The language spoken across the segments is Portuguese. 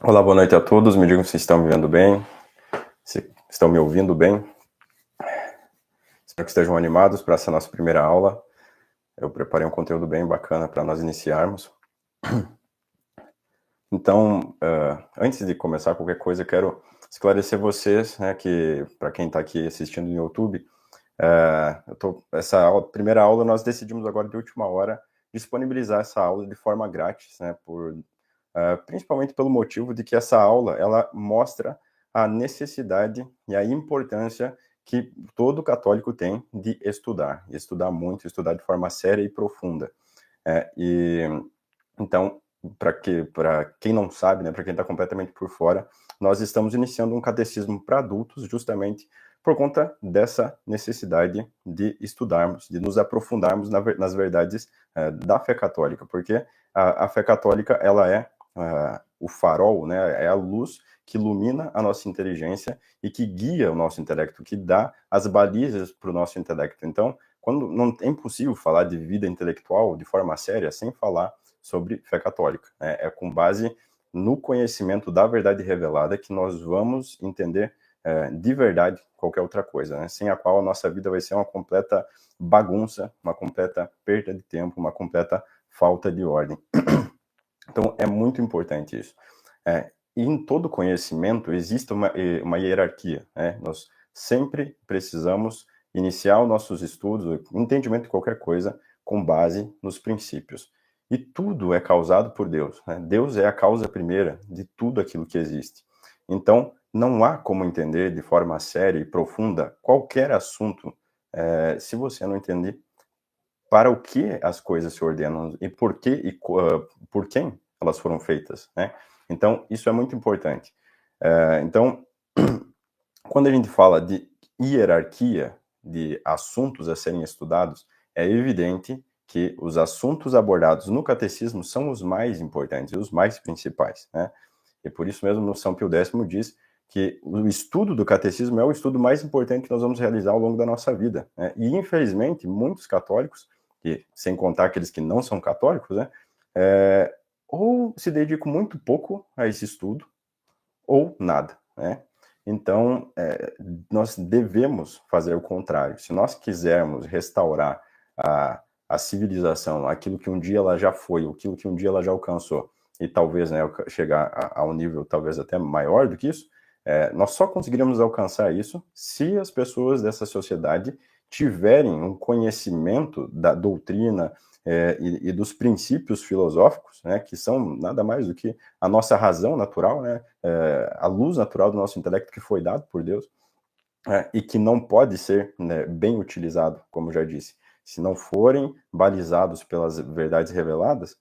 Olá, boa noite a todos. Me digam se estão me vendo bem, se estão me ouvindo bem. Espero que estejam animados para essa nossa primeira aula. Eu preparei um conteúdo bem bacana para nós iniciarmos. Então, antes de começar qualquer coisa, eu quero esclarecer vocês, né, que para quem está aqui assistindo no YouTube, primeira aula nós decidimos agora de última hora disponibilizar essa aula de forma grátis, né, principalmente pelo motivo de que essa aula ela mostra a necessidade e a importância que todo católico tem de estudar muito, estudar de forma séria e profunda. E então, para quem não sabe, né, para quem está completamente por fora, nós estamos iniciando um catecismo para adultos, justamente por conta dessa necessidade de estudarmos, de nos aprofundarmos nas verdades da fé católica, porque a fé católica ela é o farol, né, é a luz que ilumina a nossa inteligência e que guia o nosso intelecto, que dá as balizas para o nosso intelecto. Então, quando não é impossível falar de vida intelectual de forma séria sem falar sobre fé católica. É com base no conhecimento da verdade revelada que nós vamos entender de verdade qualquer outra coisa, né? Sem a qual a nossa vida vai ser uma completa bagunça, uma completa perda de tempo, uma completa falta de ordem. Então, é muito importante isso. E em todo conhecimento existe uma hierarquia, né? Nós sempre precisamos iniciar os nossos estudos, o entendimento de qualquer coisa, com base nos princípios. E tudo é causado por Deus, né? Deus é a causa primeira de tudo aquilo que existe. Então, não há como entender de forma séria e profunda qualquer assunto se você não entender para o que as coisas se ordenam e por que e por quem elas foram feitas, né? Então, isso é muito importante. Então, quando a gente fala de hierarquia de assuntos a serem estudados, é evidente que os assuntos abordados no catecismo são os mais importantes e os mais principais, né? E por isso mesmo, no São Pio X diz que o estudo do catecismo é o estudo mais importante que nós vamos realizar ao longo da nossa vida, né? E, infelizmente, muitos católicos, sem contar aqueles que não são católicos, né, ou se dedicam muito pouco a esse estudo, ou nada, né? Então, nós devemos fazer o contrário. Se nós quisermos restaurar a civilização, aquilo que um dia ela já foi, aquilo que um dia ela já alcançou, e talvez, né, chegar a um nível talvez até maior do que isso, nós só conseguiremos alcançar isso se as pessoas dessa sociedade tiverem um conhecimento da doutrina e dos princípios filosóficos, né, que são nada mais do que a nossa razão natural, né, a luz natural do nosso intelecto que foi dado por Deus, e que não pode ser, né, bem utilizado, como já disse. Se não forem balizados pelas verdades reveladas,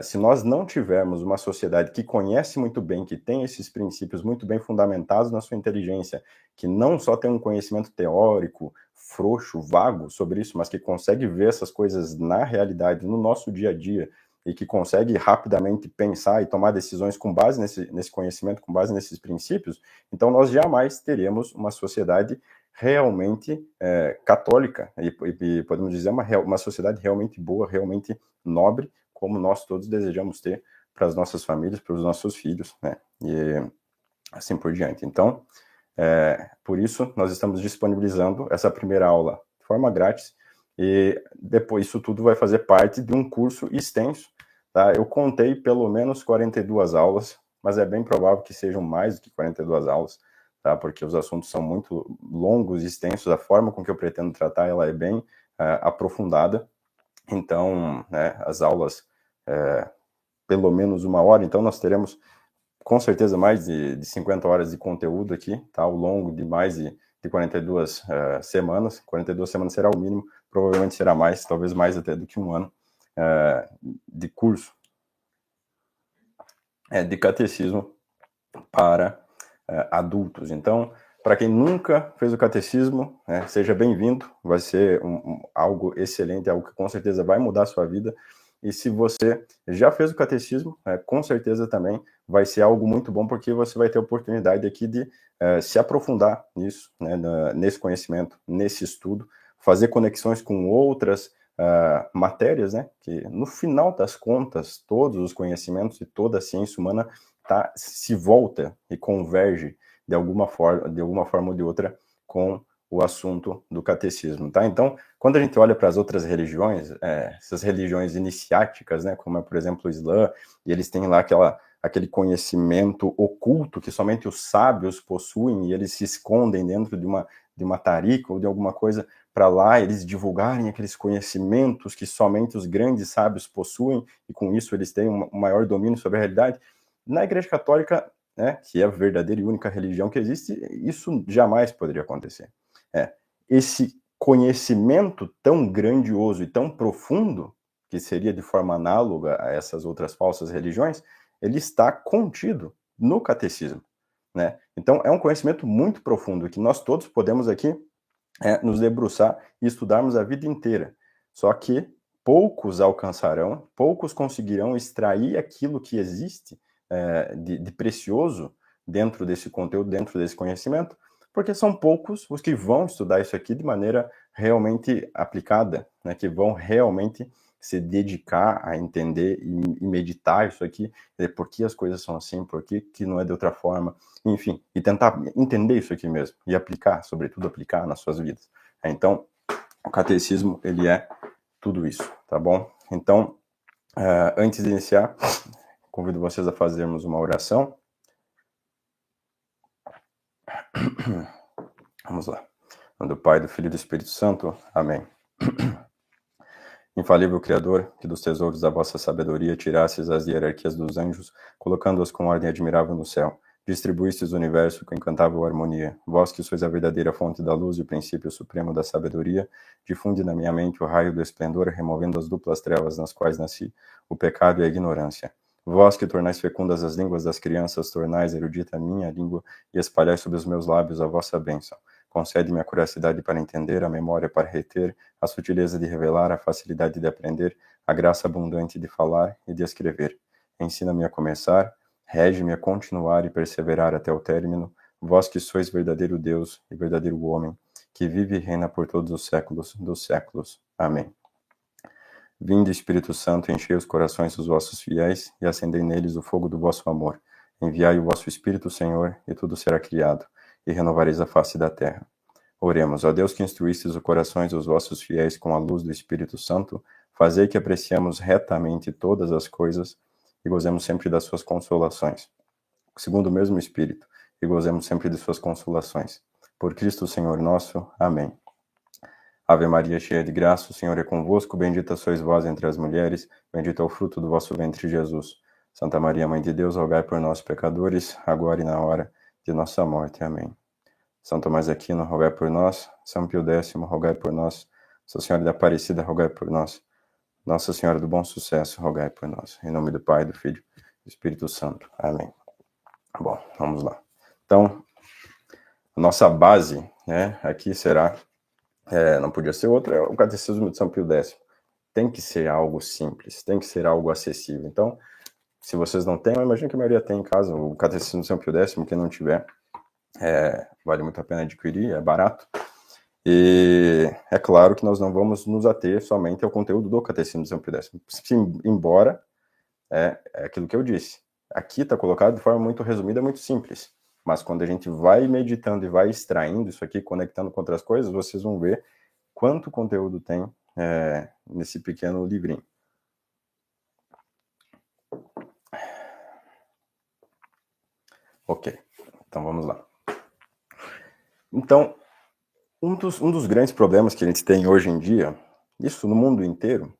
se nós não tivermos uma sociedade que conhece muito bem, que tem esses princípios muito bem fundamentados na sua inteligência, que não só tem um conhecimento teórico, frouxo, vago sobre isso, mas que consegue ver essas coisas na realidade, no nosso dia a dia, e que consegue rapidamente pensar e tomar decisões com base nesse conhecimento, com base nesses princípios, então nós jamais teremos uma sociedade realmente católica, e podemos dizer uma sociedade realmente boa, realmente nobre, como nós todos desejamos ter para as nossas famílias, para os nossos filhos, né? E assim por diante. Então, por isso, nós estamos disponibilizando essa primeira aula de forma grátis, e depois isso tudo vai fazer parte de um curso extenso, tá? Eu contei pelo menos 42 aulas, mas é bem provável que sejam mais do que 42 aulas, tá? Porque os assuntos são muito longos e extensos, a forma com que eu pretendo tratar ela é bem aprofundada, então, né, as aulas pelo menos 1 hora, então nós teremos com certeza mais de 50 horas de conteúdo aqui, tá? Ao longo de mais de 42 semanas. 42 semanas será o mínimo, provavelmente será mais, talvez mais até do que 1 ano de curso de catecismo para adultos. Então, para quem nunca fez o catecismo, seja bem-vindo, vai ser algo excelente, algo que com certeza vai mudar a sua vida. E se você já fez o catecismo, com certeza também vai ser algo muito bom, porque você vai ter a oportunidade aqui de se aprofundar nisso, né, nesse conhecimento, nesse estudo, fazer conexões com outras matérias, né, que no final das contas, todos os conhecimentos e toda a ciência humana se volta e converge de alguma forma ou de outra com o assunto do catecismo, tá? Então, quando a gente olha para as outras religiões, essas religiões iniciáticas, né, como é, por exemplo, o Islã, e eles têm lá aquele conhecimento oculto que somente os sábios possuem, e eles se escondem dentro de uma tarica ou de alguma coisa para lá eles divulgarem aqueles conhecimentos que somente os grandes sábios possuem, e com isso eles têm um maior domínio sobre a realidade. Na Igreja Católica, né, que é a verdadeira e única religião que existe, isso jamais poderia acontecer. Esse conhecimento tão grandioso e tão profundo, que seria de forma análoga a essas outras falsas religiões, ele está contido no catecismo, né? Então, é um conhecimento muito profundo que nós todos podemos aqui nos debruçar e estudarmos a vida inteira. Só que poucos alcançarão, poucos conseguirão extrair aquilo que existe de precioso dentro desse conteúdo, dentro desse conhecimento, porque são poucos os que vão estudar isso aqui de maneira realmente aplicada, né, que vão realmente se dedicar a entender e meditar isso aqui, por que as coisas são assim, por que não é de outra forma, enfim, e tentar entender isso aqui mesmo, e aplicar, sobretudo aplicar nas suas vidas. Então, o catecismo, ele é tudo isso, tá bom? Então, antes de iniciar, convido vocês a fazermos uma oração. Vamos lá. Em nome do Pai, do Filho e do Espírito Santo. Amém. Infalível Criador, que dos tesouros da vossa sabedoria tirastes as hierarquias dos anjos, colocando-as com ordem admirável no céu, distribuístes o universo com encantável harmonia. Vós que sois a verdadeira fonte da luz e o princípio supremo da sabedoria, difunde na minha mente o raio do esplendor, removendo as duplas trevas nas quais nasci, o pecado e a ignorância. Vós que tornais fecundas as línguas das crianças, tornais erudita a minha língua e espalhais sobre os meus lábios a vossa bênção. Concede-me a curiosidade para entender, a memória para reter, a sutileza de revelar, a facilidade de aprender, a graça abundante de falar e de escrever. Ensina-me a começar, rege-me a continuar e perseverar até o término, vós que sois verdadeiro Deus e verdadeiro homem, que vive e reina por todos os séculos dos séculos. Amém. Vinde, Espírito Santo, enchei os corações dos vossos fiéis e acendei neles o fogo do vosso amor. Enviai o vosso Espírito, Senhor, e tudo será criado, e renovareis a face da terra. Oremos, ó Deus que instruístes os corações dos vossos fiéis com a luz do Espírito Santo, fazei que apreciemos retamente todas as coisas e gozemos sempre das suas consolações. Segundo o mesmo Espírito, e gozemos sempre de suas consolações. Por Cristo Senhor nosso. Amém. Ave Maria, cheia de graça, o Senhor é convosco, bendita sois vós entre as mulheres, bendito é o fruto do vosso ventre, Jesus. Santa Maria, Mãe de Deus, rogai por nós, pecadores, agora e na hora de nossa morte. Amém. São Tomás de Aquino, rogai por nós. São Pio X, rogai por nós. Nossa Senhora da Aparecida, rogai por nós. Nossa Senhora do Bom Sucesso, rogai por nós. Em nome do Pai, do Filho e do Espírito Santo. Amém. Bom, vamos lá. Então, a nossa base, né, aqui será, não podia ser outra, é o Catecismo de São Pio X. Tem que ser algo simples, tem que ser algo acessível. Então, se vocês não têm, eu imagino que a maioria tem em casa, o Catecismo de São Pio X, quem não tiver, vale muito a pena adquirir, é barato. E é claro que nós não vamos nos ater somente ao conteúdo do Catecismo de São Pio X, embora é aquilo que eu disse. Aqui está colocado de forma muito resumida, muito simples. Mas quando a gente vai meditando e vai extraindo isso aqui, conectando com outras coisas, vocês vão ver quanto conteúdo tem nesse pequeno livrinho. Ok, então vamos lá. Então, um dos grandes problemas que a gente tem hoje em dia, isso no mundo inteiro,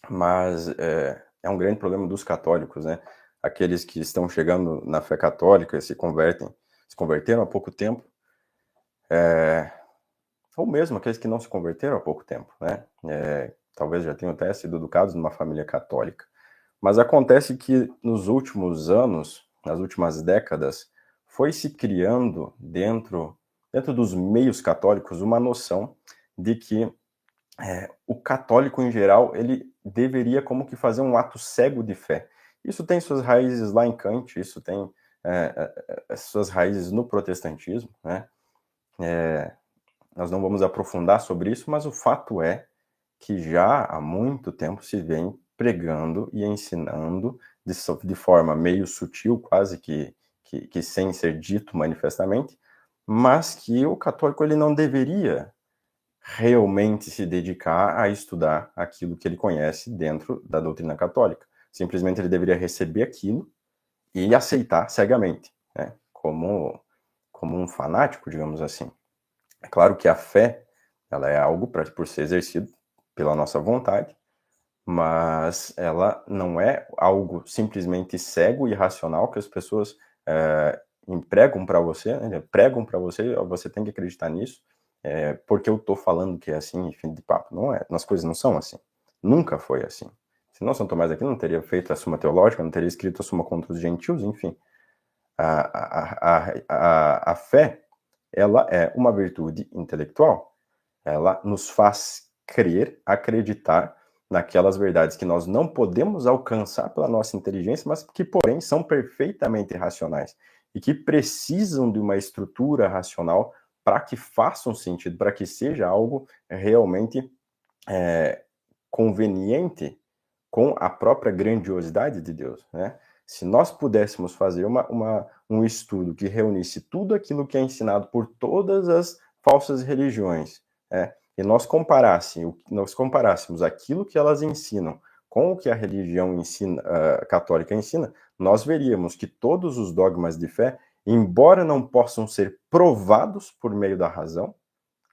mas é um grande problema dos católicos, né? Aqueles que estão chegando na fé católica, se converteram há pouco tempo, ou mesmo aqueles que não se converteram há pouco tempo, né? Talvez já tenham até sido educados numa família católica. Mas acontece que nos últimos anos, nas últimas décadas, foi se criando dentro dos meios católicos uma noção de que o católico em geral ele deveria como que fazer um ato cego de fé. Isso tem suas raízes lá em Kant, isso tem suas raízes no protestantismo, né? Nós não vamos aprofundar sobre isso, mas o fato é que já há muito tempo se vem pregando e ensinando de forma meio sutil, quase que sem ser dito manifestamente, mas que o católico ele não deveria realmente se dedicar a estudar aquilo que ele conhece dentro da doutrina católica. Simplesmente ele deveria receber aquilo e aceitar cegamente, né? Como um fanático, digamos assim. É claro que a fé, ela é algo por ser exercido pela nossa vontade, mas ela não é algo simplesmente cego e irracional que as pessoas empregam para você, né? Pregam para você, você tem que acreditar nisso, porque eu estou falando que é assim, fim de papo. Não é, as coisas não são assim. Nunca foi assim. Senão São Tomás aqui não teria feito a Suma Teológica, não teria escrito a Suma contra os Gentios, enfim. A fé, ela é uma virtude intelectual. Ela nos faz crer, acreditar naquelas verdades que nós não podemos alcançar pela nossa inteligência, mas que, porém, são perfeitamente racionais e que precisam de uma estrutura racional para que façam sentido, para que seja algo realmente conveniente com a própria grandiosidade de Deus, né? Se nós pudéssemos fazer um estudo que reunisse tudo aquilo que é ensinado por todas as falsas religiões, né? E nós comparássemos aquilo que elas ensinam com o que a religião católica ensina, nós veríamos que todos os dogmas de fé, embora não possam ser provados por meio da razão,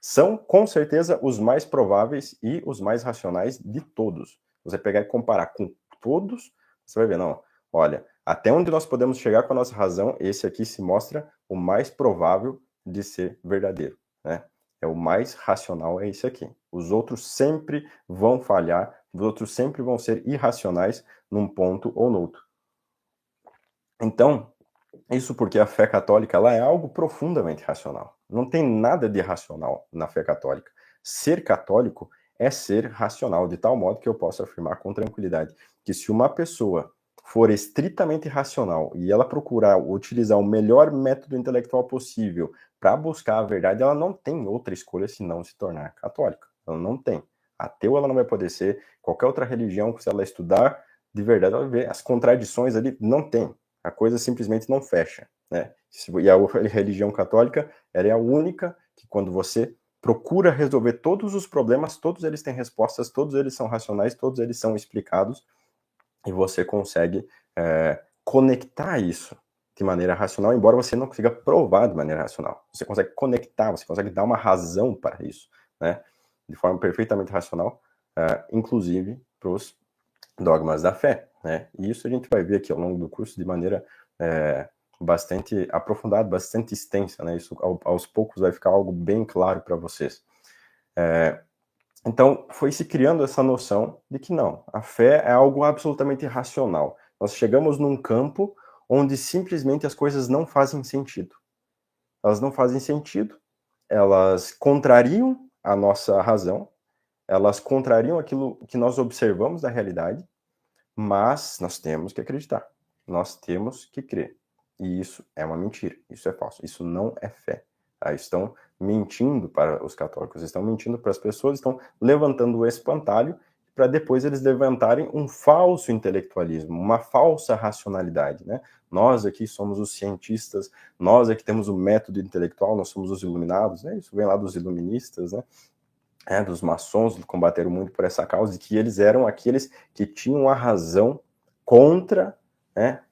são com certeza os mais prováveis e os mais racionais de todos. Você pegar e comparar com todos, você vai ver, não, olha, até onde nós podemos chegar com a nossa razão, esse aqui se mostra o mais provável de ser verdadeiro, né? É o mais racional, é esse aqui. Os outros sempre vão falhar, os outros sempre vão ser irracionais num ponto ou no outro. Então, isso porque a fé católica ela é algo profundamente racional. Não tem nada de irracional na fé católica. Ser católico é ser racional, de tal modo que eu posso afirmar com tranquilidade que se uma pessoa for estritamente racional e ela procurar utilizar o melhor método intelectual possível para buscar a verdade, ela não tem outra escolha senão se tornar católica. Ela não tem. Ateu ela não vai poder ser. Qualquer outra religião, se ela estudar de verdade, ela vai ver as contradições ali. Não tem. A coisa simplesmente não fecha, né? E a religião católica, ela é a única que quando você procura resolver todos os problemas, todos eles têm respostas, todos eles são racionais, todos eles são explicados, e você consegue conectar isso de maneira racional, embora você não consiga provar de maneira racional. Você consegue conectar, você consegue dar uma razão para isso, né? De forma perfeitamente racional, inclusive para os dogmas da fé, né? E isso a gente vai ver aqui ao longo do curso de maneira bastante aprofundada, bastante extensa, né? Isso aos poucos vai ficar algo bem claro para vocês. Então, foi se criando essa noção de que não, a fé é algo absolutamente irracional. Nós chegamos num campo onde simplesmente as coisas não fazem sentido. Elas não fazem sentido, elas contrariam a nossa razão, elas contrariam aquilo que nós observamos da realidade, mas nós temos que acreditar, nós temos que crer. E isso é uma mentira, isso é falso, isso não é fé. Estão mentindo para os católicos, estão mentindo para as pessoas, estão levantando o espantalho para depois eles levantarem um falso intelectualismo, uma falsa racionalidade, né? Nós aqui somos os cientistas, nós aqui temos o método intelectual, nós somos os iluminados, né? Isso vem lá dos iluministas, né? Dos maçons que combateram muito por essa causa, e que eles eram aqueles que tinham a razão contra, né,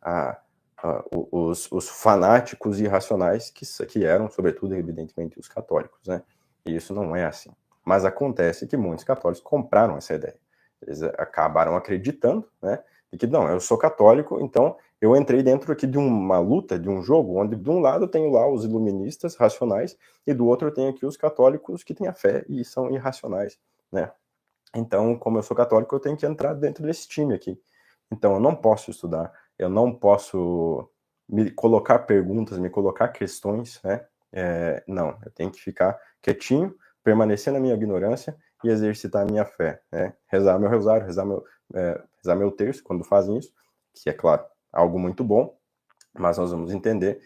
os fanáticos irracionais, que eram, sobretudo, evidentemente, os católicos, né? E isso não é assim. Mas acontece que muitos católicos compraram essa ideia. Eles acabaram acreditando, né, de que, não, eu sou católico, então eu entrei dentro aqui de uma luta, de um jogo, onde de um lado eu tenho lá os iluministas racionais, e do outro eu tenho aqui os católicos que têm a fé e são irracionais, né? Então, como eu sou católico, eu tenho que entrar dentro desse time aqui. Então, eu não posso estudar, eu não posso me colocar perguntas, me colocar questões, né? Não, eu tenho que ficar quietinho, permanecer na minha ignorância e exercitar a minha fé, né? Rezar meu rosário, rezar meu terço, quando fazem isso, que é claro, algo muito bom, mas nós vamos entender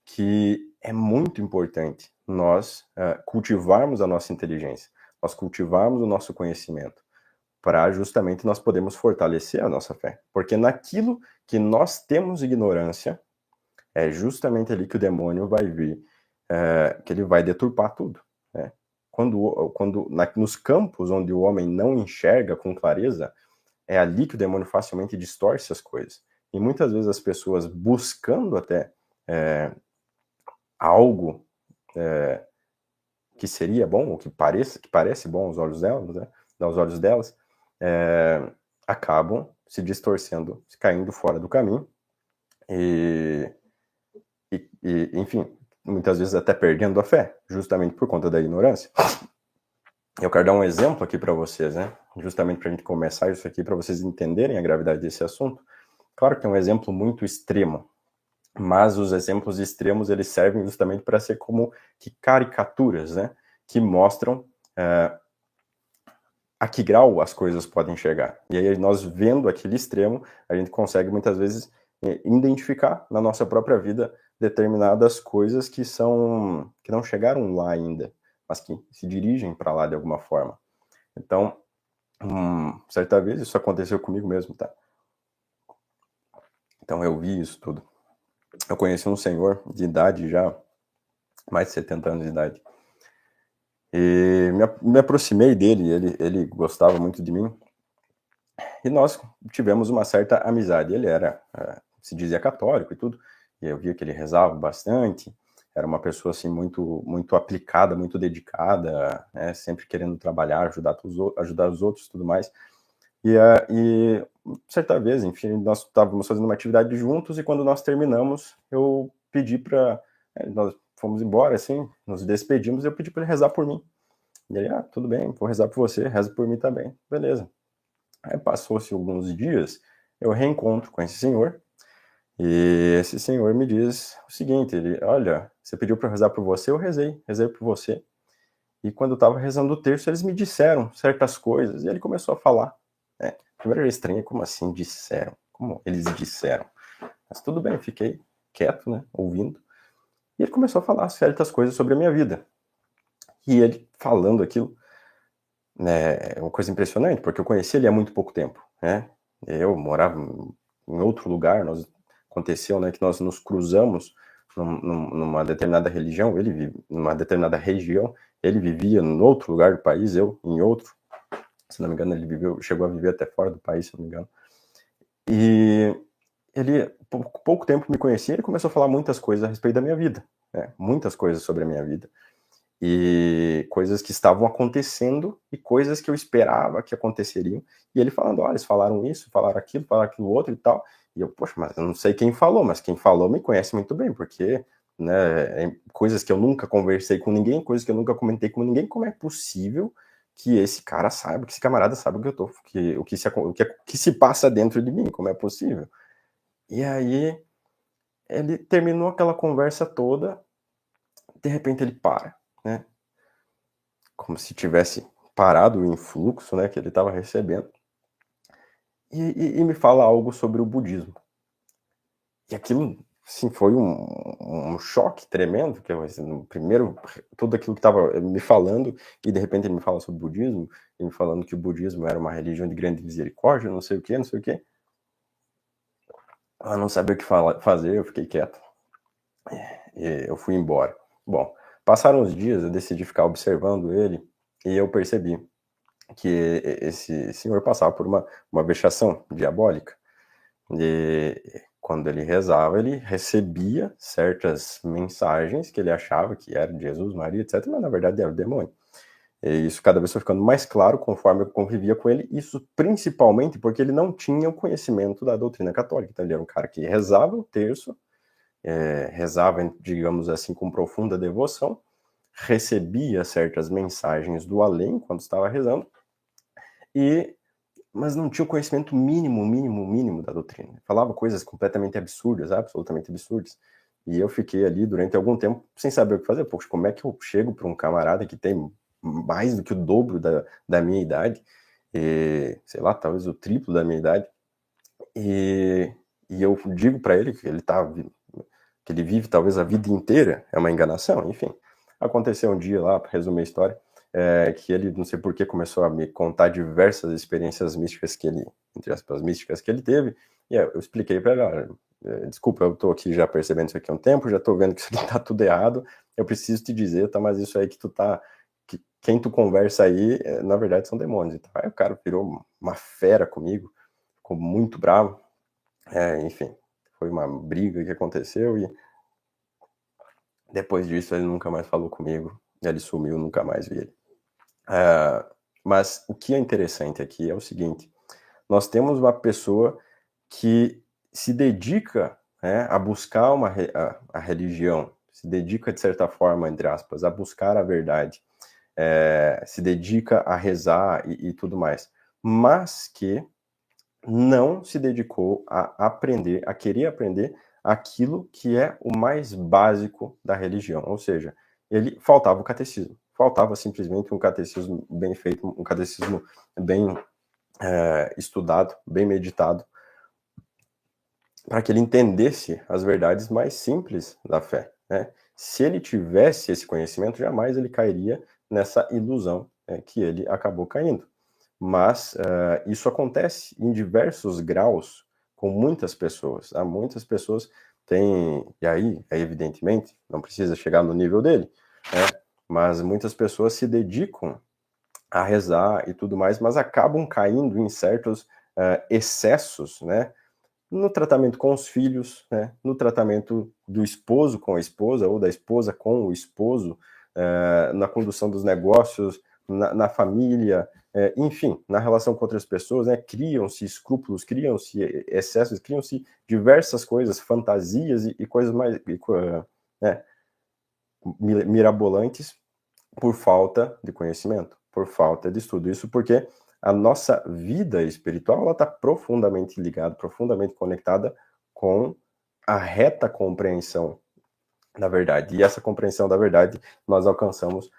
que é muito importante nós cultivarmos a nossa inteligência, nós cultivarmos o nosso conhecimento, para justamente nós podermos fortalecer a nossa fé. Porque naquilo que nós temos ignorância, é justamente ali que o demônio vai vir, que ele vai deturpar tudo, né? Nos campos onde o homem não enxerga com clareza, é ali que o demônio facilmente distorce as coisas. E muitas vezes as pessoas buscando até algo que seria bom, ou que parece bom aos olhos delas, né? Aos olhos delas, acabam se distorcendo, caindo fora do caminho e enfim, muitas vezes até perdendo a fé, justamente por conta da ignorância. Eu quero dar um exemplo aqui para vocês, né? Justamente para a gente começar isso aqui, para vocês entenderem a gravidade desse assunto. Claro que é um exemplo muito extremo, mas os exemplos extremos eles servem justamente para ser como que caricaturas, né? Que mostram a que grau as coisas podem chegar. E aí nós vendo aquele extremo, a gente consegue muitas vezes identificar na nossa própria vida determinadas coisas que não chegaram lá ainda, mas que se dirigem para lá de alguma forma. Então, certa vez isso aconteceu comigo mesmo, tá? Então eu vi isso tudo. Eu conheci um senhor de idade já, mais de 70 anos de idade. E me aproximei dele, ele gostava muito de mim. E nós tivemos uma certa amizade. Ele era, se dizia católico e tudo, e eu via que ele rezava bastante, era uma pessoa assim muito muito aplicada, muito dedicada, né, sempre querendo trabalhar, ajudar os outros e tudo mais. E certa vez, enfim, nós estávamos fazendo uma atividade juntos e quando nós terminamos, eu pedi para nós fomos embora, assim, nos despedimos e eu pedi para ele rezar por mim. E ele, tudo bem, vou rezar por você, reza por mim também. Beleza. Aí passou-se alguns dias, eu reencontro com esse senhor, e esse senhor me diz o seguinte, ele, olha, você pediu para eu rezar por você, eu rezei por você. E quando eu estava rezando o terço, eles me disseram certas coisas, e ele começou a falar. Primeiro era estranho, como assim disseram? Como eles disseram? Mas tudo bem, fiquei quieto, né, ouvindo. E ele começou a falar certas coisas sobre a minha vida. E ele falando aquilo, né, é uma coisa impressionante, porque eu conheci ele há muito pouco tempo, né? Eu morava em outro lugar, aconteceu, né, que nós nos cruzamos numa determinada religião, ele vive numa determinada região, ele vivia em outro lugar do país, eu em outro. Se não me engano, ele chegou a viver até fora do país, se não me engano. E ele, pouco tempo me conhecia, ele começou a falar muitas coisas a respeito da minha vida, né? Muitas coisas sobre a minha vida. E coisas que estavam acontecendo e coisas que eu esperava que aconteceriam. E ele falando, olha, eles falaram isso, falaram aquilo outro e tal. E eu, poxa, mas eu não sei quem falou, mas quem falou me conhece muito bem, porque, né, coisas que eu nunca conversei com ninguém, coisas que eu nunca comentei com ninguém, como é possível que esse cara saiba, que esse camarada saiba o que se passa dentro de mim, como é possível? E aí, ele terminou aquela conversa toda, de repente ele para, né? Como se tivesse parado o influxo, né, que ele estava recebendo, e me fala algo sobre o budismo. E aquilo, assim, foi um choque tremendo, que eu, assim, primeiro, tudo aquilo que estava me falando, e de repente ele me fala sobre o budismo, e me falando que o budismo era uma religião de grande misericórdia, não sei o que, não sei o que. Eu não sabia o que fazer, eu fiquei quieto. E eu fui embora. Bom, passaram uns dias, eu decidi ficar observando ele, e eu percebi que esse senhor passava por uma vexação diabólica. E quando ele rezava, ele recebia certas mensagens que ele achava que era de Jesus, Maria, etc., mas na verdade era o demônio. E isso cada vez foi ficando mais claro conforme eu convivia com ele, isso principalmente porque ele não tinha o conhecimento da doutrina católica. Então ele era um cara que rezava o terço, rezava, digamos assim, com profunda devoção, recebia certas mensagens do além quando estava rezando, mas não tinha o conhecimento mínimo da doutrina. Falava coisas completamente absurdas, absolutamente absurdas. E eu fiquei ali durante algum tempo sem saber o que fazer. Poxa, como é que eu chego para um camarada que tem mais do que o dobro da minha idade, e, sei lá, talvez o triplo da minha idade, e eu digo para ele que que ele vive talvez a vida inteira, é uma enganação, enfim. Aconteceu um dia lá, para resumir a história, que ele, não sei por que, começou a me contar diversas experiências místicas que ele, entre aspas, místicas que ele teve, e eu expliquei para ele, olha, desculpa, eu tô aqui já percebendo isso aqui há um tempo, já tô vendo que isso aqui tá tudo errado, eu preciso te dizer, tá, mas isso aí que tu tá, quem tu conversa aí, na verdade são demônios. Então, aí o cara virou uma fera comigo, ficou muito bravo, enfim, foi uma briga que aconteceu e depois disso ele nunca mais falou comigo, ele sumiu, nunca mais vi ele. Mas o que é interessante aqui é o seguinte, nós temos uma pessoa que se dedica, né, a buscar a religião, se dedica de certa forma, entre aspas, a buscar a verdade, se dedica a rezar e tudo mais, mas que não se dedicou a aprender, a querer aprender aquilo que é o mais básico da religião, ou seja, ele faltava o catecismo, faltava simplesmente um catecismo bem feito, um catecismo bem estudado, bem meditado, para que ele entendesse as verdades mais simples da fé, né? Se ele tivesse esse conhecimento, jamais ele cairia nessa ilusão que ele acabou caindo. Mas isso acontece em diversos graus com muitas pessoas. Tá? Muitas pessoas têm, e aí, evidentemente, não precisa chegar no nível dele, né? Mas muitas pessoas se dedicam a rezar e tudo mais, mas acabam caindo em certos excessos, né? No tratamento com os filhos, né? No tratamento do esposo com a esposa, ou da esposa com o esposo, na condução dos negócios, na família, enfim, na relação com outras pessoas, né? Criam-se escrúpulos, criam-se excessos, criam-se diversas coisas, fantasias e coisas mais né? Mirabolantes por falta de conhecimento, por falta de estudo. Isso porque a nossa vida espiritual está profundamente ligada, profundamente conectada com a reta compreensão da verdade. E essa compreensão da verdade nós alcançamos,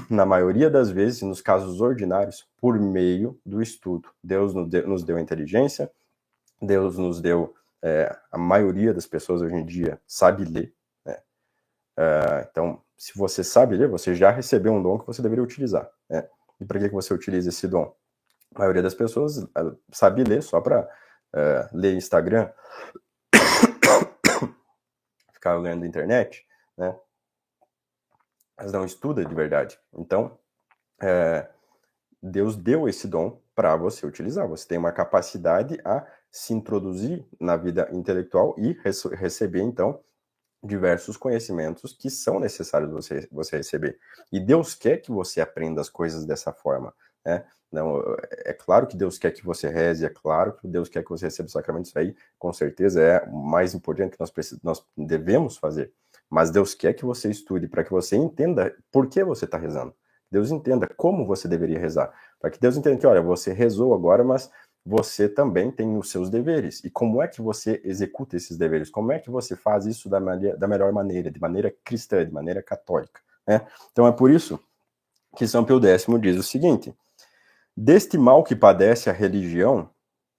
na maioria das vezes, nos casos ordinários, por meio do estudo. Deus nos deu inteligência, Deus nos deu, a maioria das pessoas hoje em dia sabe ler, né? Então, se você sabe ler, você já recebeu um dom que você deveria utilizar, né? E para que você utiliza esse dom? A maioria das pessoas sabe ler só para ler Instagram, ficar lendo internet, né? Mas não estuda de verdade. Então, Deus deu esse dom para você utilizar. Você tem uma capacidade a se introduzir na vida intelectual e receber, então, diversos conhecimentos que são necessários você receber. E Deus quer que você aprenda as coisas dessa forma, né? Não, é claro que Deus quer que você reze, é claro que Deus quer que você receba o sacramento, isso aí com certeza é o mais importante que nós devemos fazer. Mas Deus quer que você estude para que você entenda por que você está rezando. Deus entenda como você deveria rezar. Para que Deus entenda que, olha, você rezou agora, mas você também tem os seus deveres. E como é que você executa esses deveres? Como é que você faz isso da melhor maneira, de maneira cristã, de maneira católica, né? Então é por isso que São Pio X diz o seguinte: deste mal que padece a religião,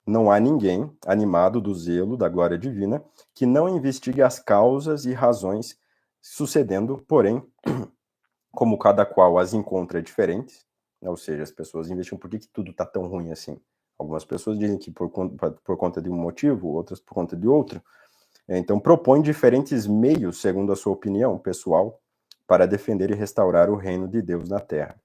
não há ninguém, animado do zelo da glória divina, que não investigue as causas e razões, sucedendo, porém, como cada qual as encontra diferentes, né? Ou seja, as pessoas investigam por que tudo está tão ruim assim. Algumas pessoas dizem que por conta de um motivo, outras por conta de outro. Então, propõe diferentes meios, segundo a sua opinião pessoal, para defender e restaurar o reino de Deus na terra.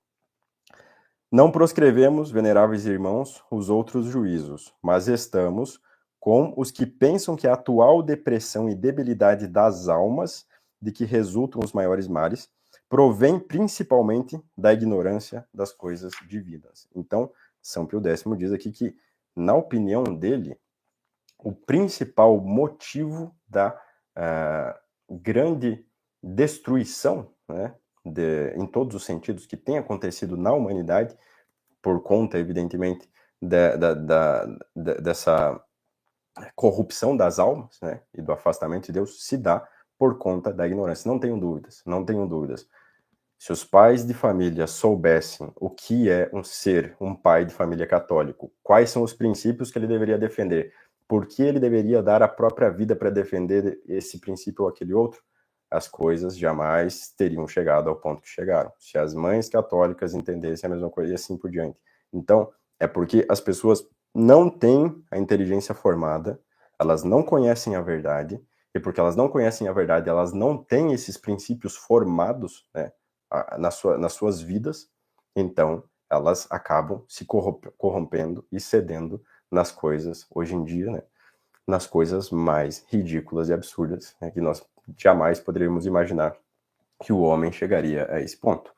Não proscrevemos, veneráveis irmãos, os outros juízos, mas estamos com os que pensam que a atual depressão e debilidade das almas, de que resultam os maiores males, provém principalmente da ignorância das coisas divinas. Então, São Pio X diz aqui que, na opinião dele, o principal motivo da grande destruição, né, em todos os sentidos, que tem acontecido na humanidade, por conta, evidentemente, dessa corrupção das almas, né, e do afastamento de Deus, se dá por conta da ignorância. Não tenho dúvidas, não tenho dúvidas. Se os pais de família soubessem o que é um pai de família católico, quais são os princípios que ele deveria defender, por que ele deveria dar a própria vida para defender esse princípio ou aquele outro, as coisas jamais teriam chegado ao ponto que chegaram. Se as mães católicas entendessem a mesma coisa e assim por diante. Então, é porque as pessoas não têm a inteligência formada, elas não conhecem a verdade, e porque elas não conhecem a verdade, elas não têm esses princípios formados, né, nas suas vidas, então elas acabam se corrompendo e cedendo nas coisas, hoje em dia, né, nas coisas mais ridículas e absurdas, né, que nós jamais poderíamos imaginar que o homem chegaria a esse ponto.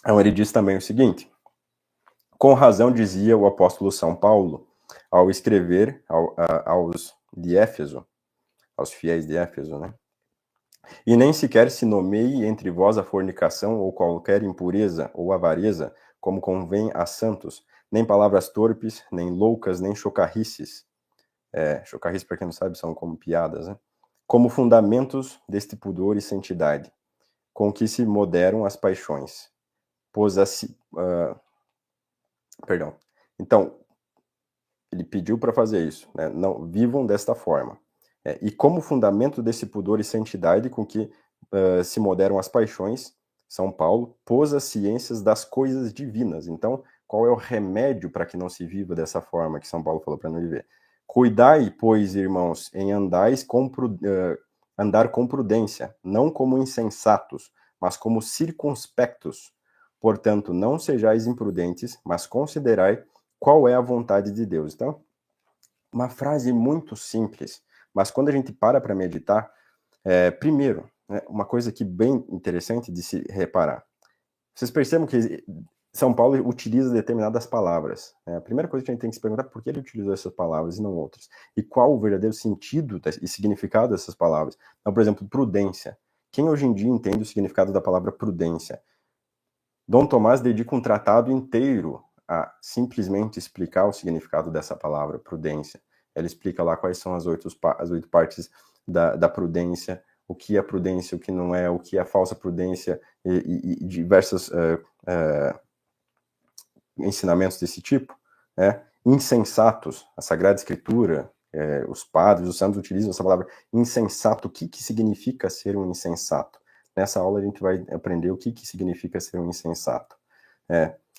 Então ele diz também o seguinte: com razão dizia o apóstolo São Paulo, ao escrever aos de Éfeso, aos fiéis de Éfeso, né? E nem sequer se nomeie entre vós a fornicação ou qualquer impureza ou avareza, como convém a santos, nem palavras torpes, nem loucas, nem chocarrices. Chocarrices, para quem não sabe, são como piadas, né? Como fundamentos deste pudor e santidade, com que se moderam as paixões. Perdão. Então, ele pediu para fazer isso, né? Não vivam desta forma. E como fundamento desse pudor e santidade com que se moderam as paixões, São Paulo pôs as ciências das coisas divinas. Então, qual é o remédio para que não se viva dessa forma que São Paulo falou para não viver? Cuidai, pois, irmãos, em andar com prudência, não como insensatos, mas como circunspectos. Portanto, não sejais imprudentes, mas considerai qual é a vontade de Deus. Então, uma frase muito simples, mas quando a gente para meditar, primeiro, né, uma coisa que bem interessante de se reparar. Vocês percebem que São Paulo utiliza determinadas palavras. Né? A primeira coisa que a gente tem que se perguntar é por que ele utilizou essas palavras e não outras. E qual o verdadeiro sentido e significado dessas palavras. Então, por exemplo, prudência. Quem hoje em dia entende o significado da palavra prudência? Dom Tomás dedica um tratado inteiro a simplesmente explicar o significado dessa palavra, prudência. Ele explica lá quais são as oito partes da prudência, o que é prudência, o que não é, o que é falsa prudência, e diversos ensinamentos desse tipo. Né? Insensatos, a Sagrada Escritura, os padres, os santos utilizam essa palavra insensato. O que significa ser um insensato? Nessa aula a gente vai aprender o que significa ser um insensato.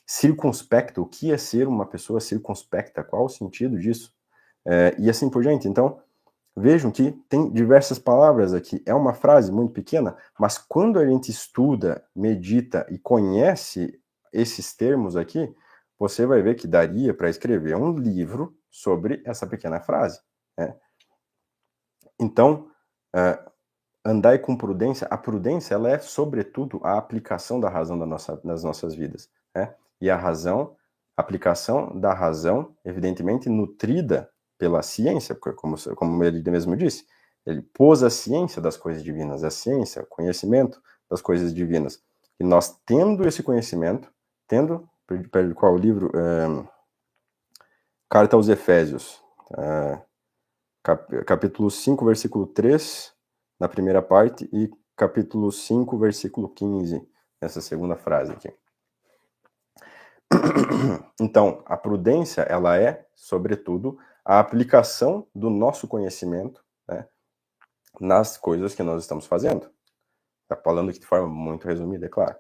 Circunspecto, o que é ser uma pessoa circunspecta? Qual o sentido disso? E assim por diante. Então, vejam que tem diversas palavras aqui. É uma frase muito pequena, mas quando a gente estuda, medita e conhece esses termos aqui, você vai ver que daria para escrever um livro sobre essa pequena frase. Né? Então, andai com prudência. A prudência, ela é, sobretudo, a aplicação da razão nas nossas vidas. Né? E a razão, aplicação da razão, evidentemente, nutrida pela ciência, como ele mesmo disse. Ele pôs a ciência das coisas divinas, a ciência, o conhecimento das coisas divinas. E nós, tendo esse conhecimento, pelo qual o livro, Carta aos Efésios, capítulo 5, versículo 3, na primeira parte, e capítulo 5, versículo 15, nessa segunda frase aqui. Então, a prudência, ela é, sobretudo, a aplicação do nosso conhecimento, né, nas coisas que nós estamos fazendo. Está falando aqui de forma muito resumida, é claro.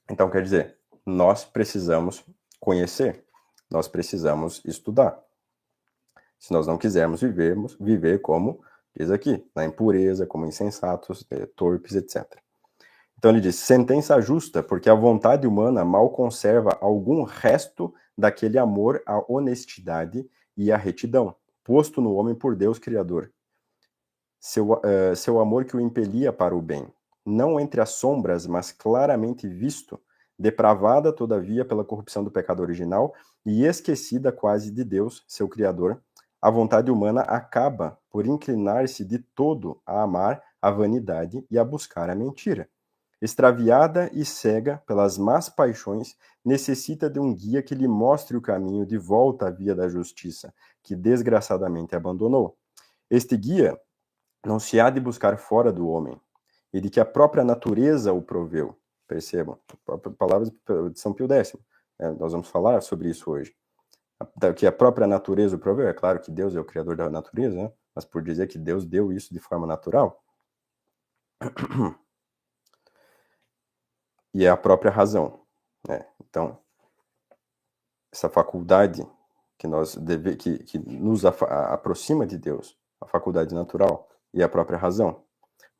Então, quer dizer, nós precisamos conhecer, nós precisamos estudar. Se nós não quisermos viver como diz aqui, na impureza, como insensatos, torpes, etc. Então ele diz, sentença justa, porque a vontade humana mal conserva algum resto daquele amor à honestidade e à retidão, posto no homem por Deus Criador. Seu amor que o impelia para o bem, não entre as sombras, mas claramente visto, depravada, todavia, pela corrupção do pecado original e esquecida quase de Deus, seu Criador, a vontade humana acaba por inclinar-se de todo a amar a vanidade e a buscar a mentira. Extraviada e cega pelas más paixões, necessita de um guia que lhe mostre o caminho de volta à via da justiça, que desgraçadamente abandonou. Este guia não se há de buscar fora do homem, e de que a própria natureza o proveu. Percebam, palavras de São Pio X. Nós vamos falar sobre isso hoje. que a própria natureza o proveu. É claro que Deus é o criador da natureza, né? Mas por dizer que Deus deu isso de forma natural. E é a própria razão, né? Então, essa faculdade que que nos aproxima de Deus, a faculdade natural e a própria razão.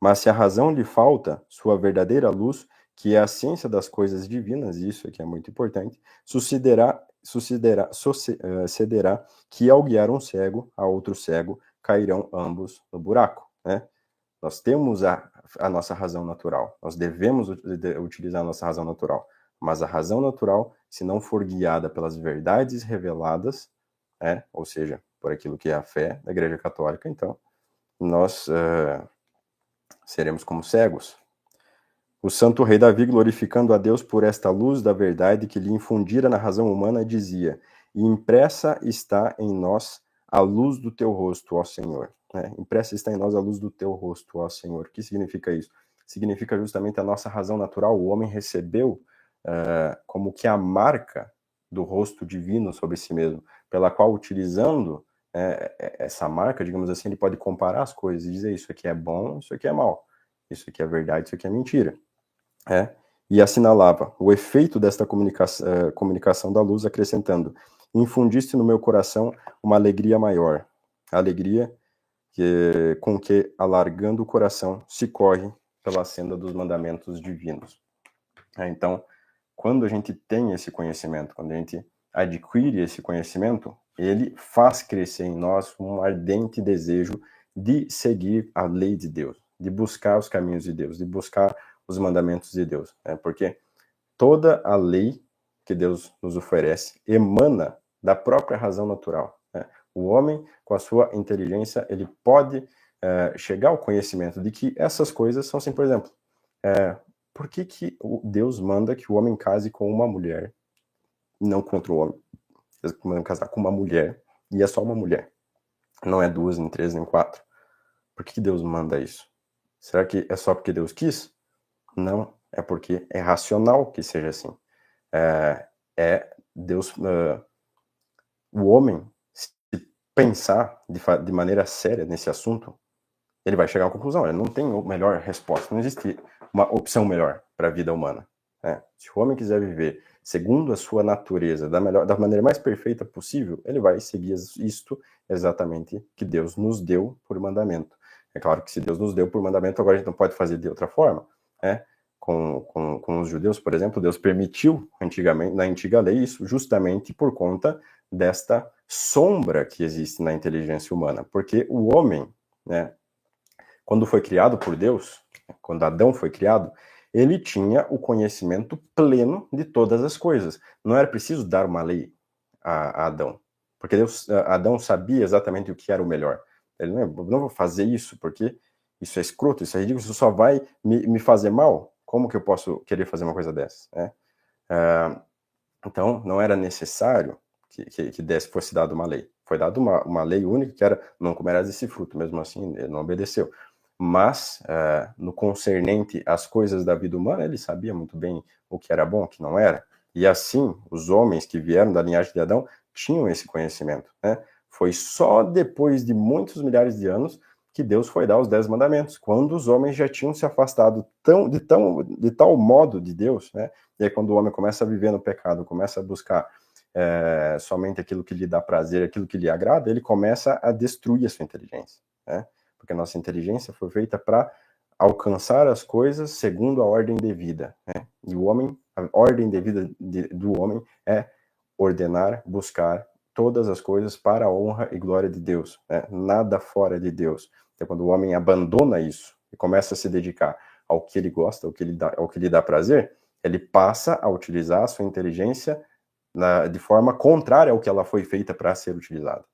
Mas se a razão lhe falta, sua verdadeira luz, que é a ciência das coisas divinas, isso aqui é muito importante, sucederá que ao guiar um cego a outro cego, cairão ambos no buraco, né? Nós temos a nossa razão natural, nós devemos utilizar a nossa razão natural, mas a razão natural, se não for guiada pelas verdades reveladas, né, ou seja, por aquilo que é a fé da Igreja Católica, então nós seremos como cegos. O santo rei Davi, glorificando a Deus por esta luz da verdade que lhe infundira na razão humana, dizia: e impressa está em nós a luz do teu rosto, ó Senhor. Impressa está em nós a luz do teu rosto, ó Senhor. O que significa isso? Significa justamente a nossa razão natural. O homem recebeu como que a marca do rosto divino sobre si mesmo, pela qual, utilizando essa marca, digamos assim, ele pode comparar as coisas e dizer: isso aqui é bom, isso aqui é mal, isso aqui é verdade, isso aqui é mentira. E assinalava o efeito desta comunicação da luz, acrescentando: infundiste no meu coração uma alegria maior, alegria com que, alargando o coração, se corre pela senda dos mandamentos divinos. Então, quando a gente tem esse conhecimento, quando a gente adquire esse conhecimento, ele faz crescer em nós um ardente desejo de seguir a lei de Deus, de buscar os caminhos de Deus, de buscar os mandamentos de Deus, porque toda a lei que Deus nos oferece emana da própria razão natural. O homem, com a sua inteligência, ele pode chegar ao conhecimento de que essas coisas são assim, por exemplo, por que Deus manda que o homem case com uma mulher, não com outro homem? Deus manda casar com uma mulher, e é só uma mulher. Não é duas, nem três, nem quatro. Por que Deus manda isso? Será que é só porque Deus quis? Não, é porque é racional que seja assim. Deus, o homem, se pensar de maneira séria nesse assunto, ele vai chegar a uma conclusão. Ele não tem melhor resposta, não existe uma opção melhor para a vida humana. Se o homem quiser viver segundo a sua natureza, da maneira mais perfeita possível, ele vai seguir isto exatamente que Deus nos deu por mandamento. É claro que se Deus nos deu por mandamento, agora a gente não pode fazer de outra forma, com os judeus, por exemplo, Deus permitiu antigamente, na antiga lei, isso justamente por conta desta sombra que existe na inteligência humana, porque o homem, quando foi criado por Deus, quando Adão foi criado, ele tinha o conhecimento pleno de todas as coisas. Não era preciso dar uma lei a Adão, porque Adão sabia exatamente o que era o melhor. Ele não vou fazer isso, porque isso é escroto, isso é ridículo, isso só vai me fazer mal. Como que eu posso querer fazer uma coisa dessa? Então, não era necessário que fosse dada uma lei. Foi dada uma lei única, que era: não comerás esse fruto. Mesmo assim, ele não obedeceu. Mas, no concernente às coisas da vida humana, ele sabia muito bem o que era bom, o que não era. E assim, os homens que vieram da linhagem de Adão tinham esse conhecimento. Foi só depois de muitos milhares de anos que Deus foi dar os 10 mandamentos, quando os homens já tinham se afastado de tal modo de Deus, E aí, quando o homem começa a viver no pecado, começa a buscar somente aquilo que lhe dá prazer, aquilo que lhe agrada, ele começa a destruir a sua inteligência, porque a nossa inteligência foi feita para alcançar as coisas segundo a ordem devida, E o homem, a ordem devida do homem é ordenar, buscar todas as coisas para a honra e glória de Deus, Nada fora de Deus. Então, quando o homem abandona isso e começa a se dedicar ao que ele gosta, ao que lhe dá prazer, ele passa a utilizar a sua inteligência de forma contrária ao que ela foi feita para ser utilizada,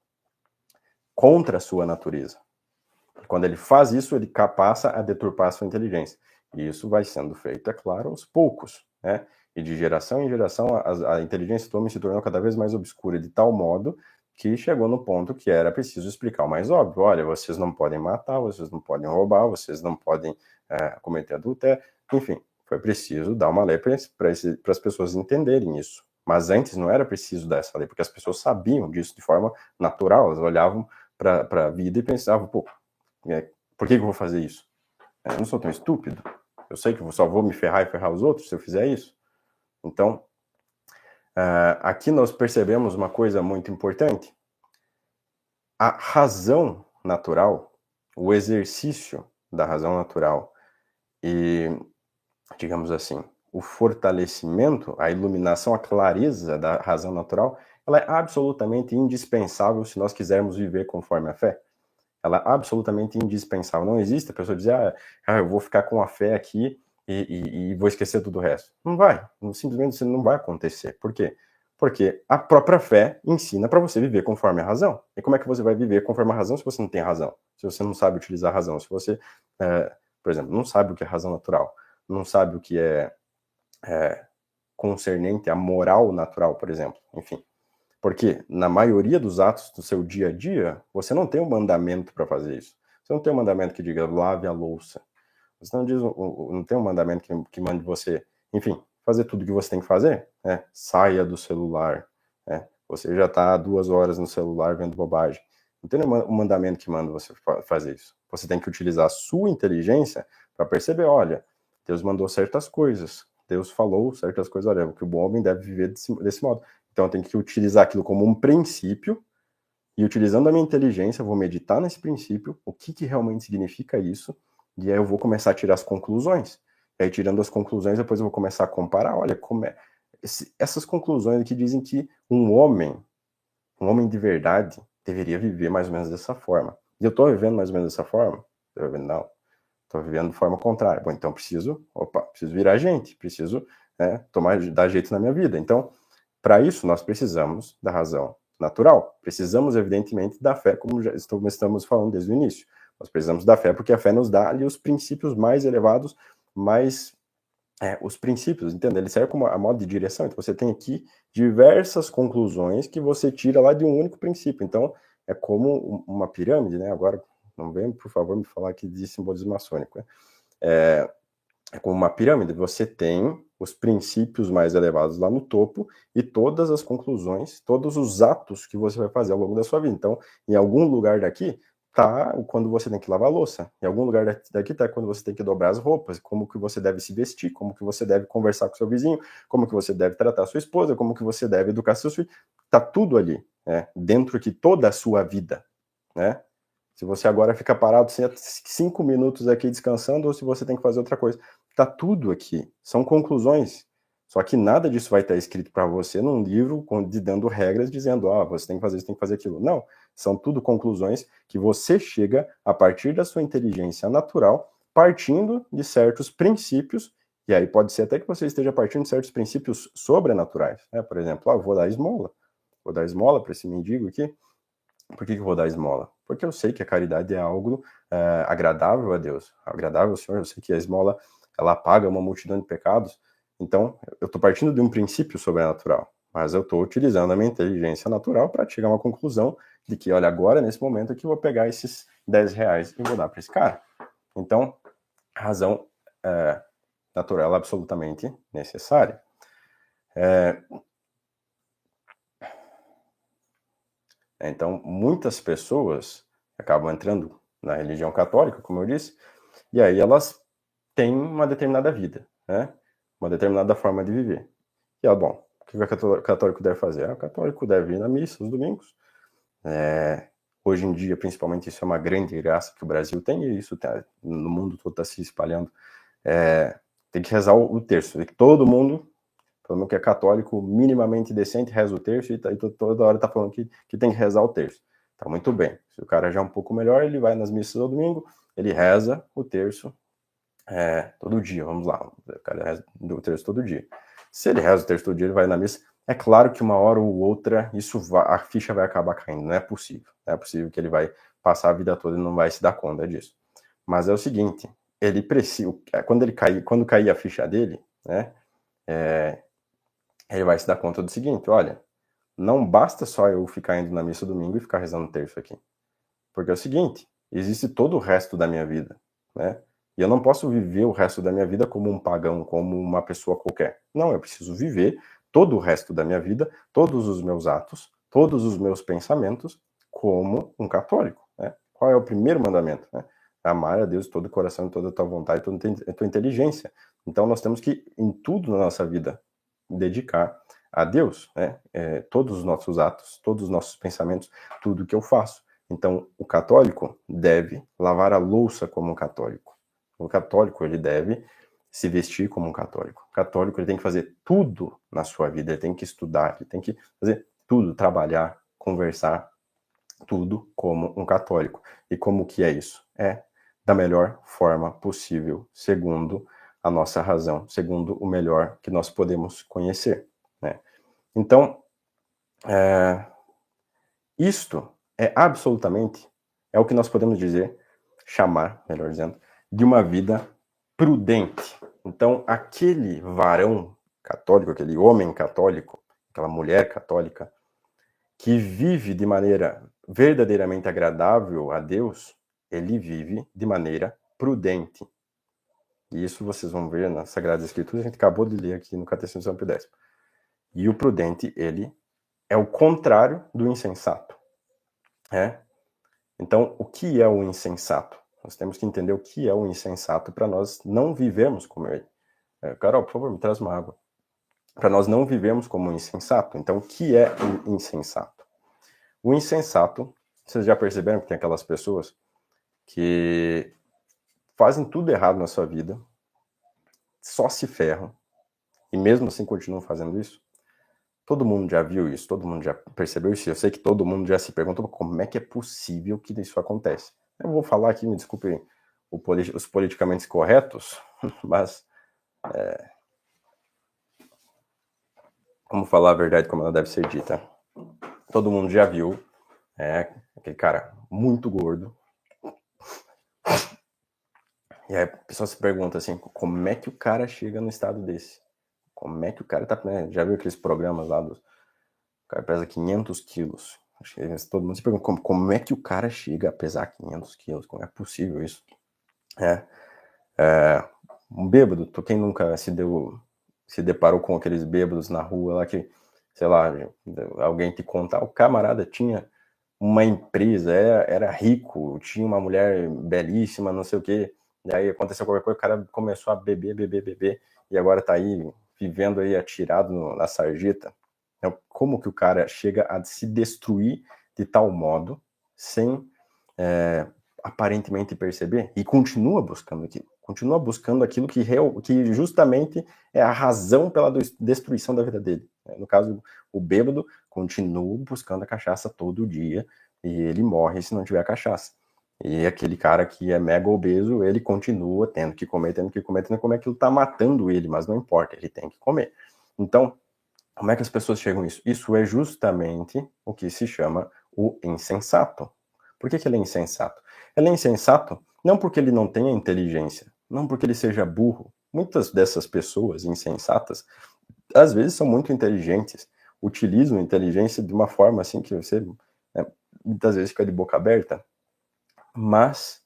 contra a sua natureza. Quando ele faz isso, ele passa a deturpar a sua inteligência. E isso vai sendo feito, é claro, aos poucos, E de geração em geração, a inteligência do homem se tornou cada vez mais obscura, de tal modo que chegou no ponto que era preciso explicar o mais óbvio. Olha, vocês não podem matar, vocês não podem roubar, vocês não podem cometer adultério. Enfim, foi preciso dar uma lei para as pessoas entenderem isso. Mas antes não era preciso dar essa lei, porque as pessoas sabiam disso de forma natural, elas olhavam para a vida e pensavam, pô, por que eu vou fazer isso? Eu não sou tão estúpido, eu sei que eu só vou me ferrar e ferrar os outros se eu fizer isso. Então, aqui nós percebemos uma coisa muito importante. A razão natural, o exercício da razão natural e, digamos assim, o fortalecimento, a iluminação, a clareza da razão natural, ela é absolutamente indispensável se nós quisermos viver conforme a fé. Ela é absolutamente indispensável. Não existe a pessoa dizer, eu vou ficar com a fé aqui e vou esquecer tudo o resto. Não vai. Simplesmente isso não vai acontecer. Por quê? Porque a própria fé ensina para você viver conforme a razão. E como é que você vai viver conforme a razão se você não tem razão? Se você não sabe utilizar a razão? Se você, por exemplo, não sabe o que é razão natural, não sabe o que é concernente à moral natural, por exemplo. Enfim. Porque na maioria dos atos do seu dia a dia, você não tem um mandamento para fazer isso. Você não tem um mandamento que diga lave a louça. Você não tem um mandamento que mande você, enfim, fazer tudo que você tem que fazer. Saia do celular. Você já está 2 horas no celular vendo bobagem. Não tem um mandamento que manda você fazer isso. Você tem que utilizar a sua inteligência para perceber, olha, Deus mandou certas coisas. Deus falou certas coisas, olha, que o bom homem deve viver desse modo. Então eu tenho que utilizar aquilo como um princípio, e utilizando a minha inteligência, eu vou meditar nesse princípio, o que realmente significa isso, e aí eu vou começar a tirar as conclusões. E aí, tirando as conclusões, depois eu vou começar a comparar, olha, como é. Essas conclusões aqui dizem que um homem de verdade, deveria viver mais ou menos dessa forma. E eu estou vivendo mais ou menos dessa forma? Não. Estou vivendo de forma contrária. Bom, então preciso virar gente, preciso dar jeito na minha vida. Então, para isso, nós precisamos da razão natural. Precisamos, evidentemente, da fé, como já estamos falando desde o início. Nós precisamos da fé porque a fé nos dá ali os princípios mais elevados, os princípios, entende? Ele serve como a modo de direção. Então, você tem aqui diversas conclusões que você tira lá de um único princípio. Então, é como uma pirâmide, né? Agora, não venha, por favor, me falar aqui de simbolismo maçônico, né? É como uma pirâmide. Você tem os princípios mais elevados lá no topo e todas as conclusões, todos os atos que você vai fazer ao longo da sua vida. Então, em algum lugar daqui tá quando você tem que lavar a louça. Em algum lugar daqui tá quando você tem que dobrar as roupas, como que você deve se vestir, como que você deve conversar com seu vizinho, como que você deve tratar sua esposa, como que você deve educar seus filhos. Tá tudo ali, dentro de toda a sua vida, né? Se você agora fica parado 5 minutos aqui descansando ou se você tem que fazer outra coisa. Tá tudo aqui. São conclusões. Só que nada disso vai estar escrito para você num livro dando regras dizendo, você tem que fazer isso, tem que fazer aquilo. Não. São tudo conclusões que você chega a partir da sua inteligência natural, partindo de certos princípios, e aí pode ser até que você esteja partindo de certos princípios sobrenaturais. Por exemplo, eu vou dar esmola. Vou dar esmola para esse mendigo aqui. Por que eu vou dar esmola? Porque eu sei que a caridade é algo agradável a Deus, agradável ao Senhor. Eu sei que a esmola, ela apaga uma multidão de pecados. Então, eu estou partindo de um princípio sobrenatural, mas eu estou utilizando a minha inteligência natural para chegar a uma conclusão de que, olha, agora, nesse momento aqui, eu vou pegar esses 10 reais e vou dar para esse cara. Então, a razão natural é absolutamente necessária. Então, muitas pessoas acabam entrando na religião católica, como eu disse, e aí elas têm uma determinada vida, né? Uma determinada forma de viver. E, bom, o que o católico deve fazer? O católico deve ir na missa os domingos. Hoje em dia, principalmente, isso é uma grande graça que o Brasil tem, e isso no mundo todo está se espalhando. Tem que rezar o terço. E todo mundo, pelo menos que é católico, minimamente decente, reza o terço, e toda hora está falando que tem que rezar o terço. Tá muito bem. Se o cara já é um pouco melhor, ele vai nas missas ao domingo, ele reza o terço todo dia, vamos lá. O cara reza o terço todo dia. Se ele reza o terço todo dia, ele vai na missa. É claro que uma hora ou outra a ficha vai acabar caindo. Não é possível. Não é possível que ele vai passar a vida toda e não vai se dar conta disso. Mas é o seguinte, ele precisa, quando cair a ficha dele, né, ele vai se dar conta do seguinte, olha, não basta só eu ficar indo na missa domingo e ficar rezando o terço aqui. Porque é o seguinte, existe todo o resto da minha vida, né? E eu não posso viver o resto da minha vida como um pagão, como uma pessoa qualquer. Não, eu preciso viver todo o resto da minha vida, todos os meus atos, todos os meus pensamentos, como um católico, né? Qual é o primeiro mandamento, né? Amar a Deus de todo o coração, toda a tua vontade, toda a tua inteligência. Então nós temos que, em tudo na nossa vida, dedicar a Deus, né? Todos os nossos atos, todos os nossos pensamentos, tudo que eu faço. Então, o católico deve lavar a louça como um católico. O católico, ele deve se vestir como um católico. O católico, ele tem que fazer tudo na sua vida, ele tem que estudar, ele tem que fazer tudo, trabalhar, conversar, tudo como um católico. E como que é isso? É da melhor forma possível, segundo a nossa razão, segundo o melhor que nós podemos conhecer, né? Então, isto é absolutamente, é o que nós podemos dizer, chamar, melhor dizendo, de uma vida prudente. Então, aquele varão católico, aquele homem católico, aquela mulher católica, que vive de maneira verdadeiramente agradável a Deus, ele vive de maneira prudente. E isso vocês vão ver nas Sagradas Escrituras, a gente acabou de ler aqui no Catecismo de São Pio X. E o prudente, ele é o contrário do insensato. Então, o que é o insensato? Nós temos que entender o que é o insensato para nós não vivermos como ele. Carol, por favor, me traz uma água. Para nós não vivermos como um insensato. Então, o que é o insensato? O insensato, vocês já perceberam que tem aquelas pessoas que fazem tudo errado na sua vida, só se ferram, e mesmo assim continuam fazendo isso? Todo mundo já viu isso, todo mundo já percebeu isso. Eu sei que todo mundo já se perguntou como é que é possível que isso acontece. Eu vou falar aqui, me desculpem os politicamente corretos, mas vamos falar a verdade como ela deve ser dita. Todo mundo já viu aquele cara muito gordo. E aí a pessoa se pergunta assim, como é que o cara chega no estado desse? Como é que o cara tá... Já viu aqueles programas lá dos... O cara pesa 500 quilos. Acho que todo mundo se pergunta como é que o cara chega a pesar 500 quilos? Como é possível isso? Um bêbado, quem nunca se deparou com aqueles bêbados na rua lá que, sei lá, alguém te contar, o camarada tinha uma empresa, era rico, tinha uma mulher belíssima, não sei o quê, e aí aconteceu qualquer coisa, o cara começou a beber, e agora tá aí, vivendo aí atirado na sarjeta. Então, como que o cara chega a se destruir de tal modo, sem aparentemente perceber, e continua buscando aquilo que justamente é a razão pela destruição da vida dele. No caso, o bêbado continua buscando a cachaça todo dia, e ele morre se não tiver cachaça. E aquele cara que é mega obeso, ele continua tendo que comer, aquilo tá matando ele, mas não importa, ele tem que comer. Então, como é que as pessoas chegam a isso? Isso é justamente o que se chama o insensato. Por que ele é insensato? Ele é insensato não porque ele não tenha inteligência, não porque ele seja burro. Muitas dessas pessoas insensatas, às vezes são muito inteligentes, utilizam a inteligência de uma forma assim que você muitas vezes fica de boca aberta, mas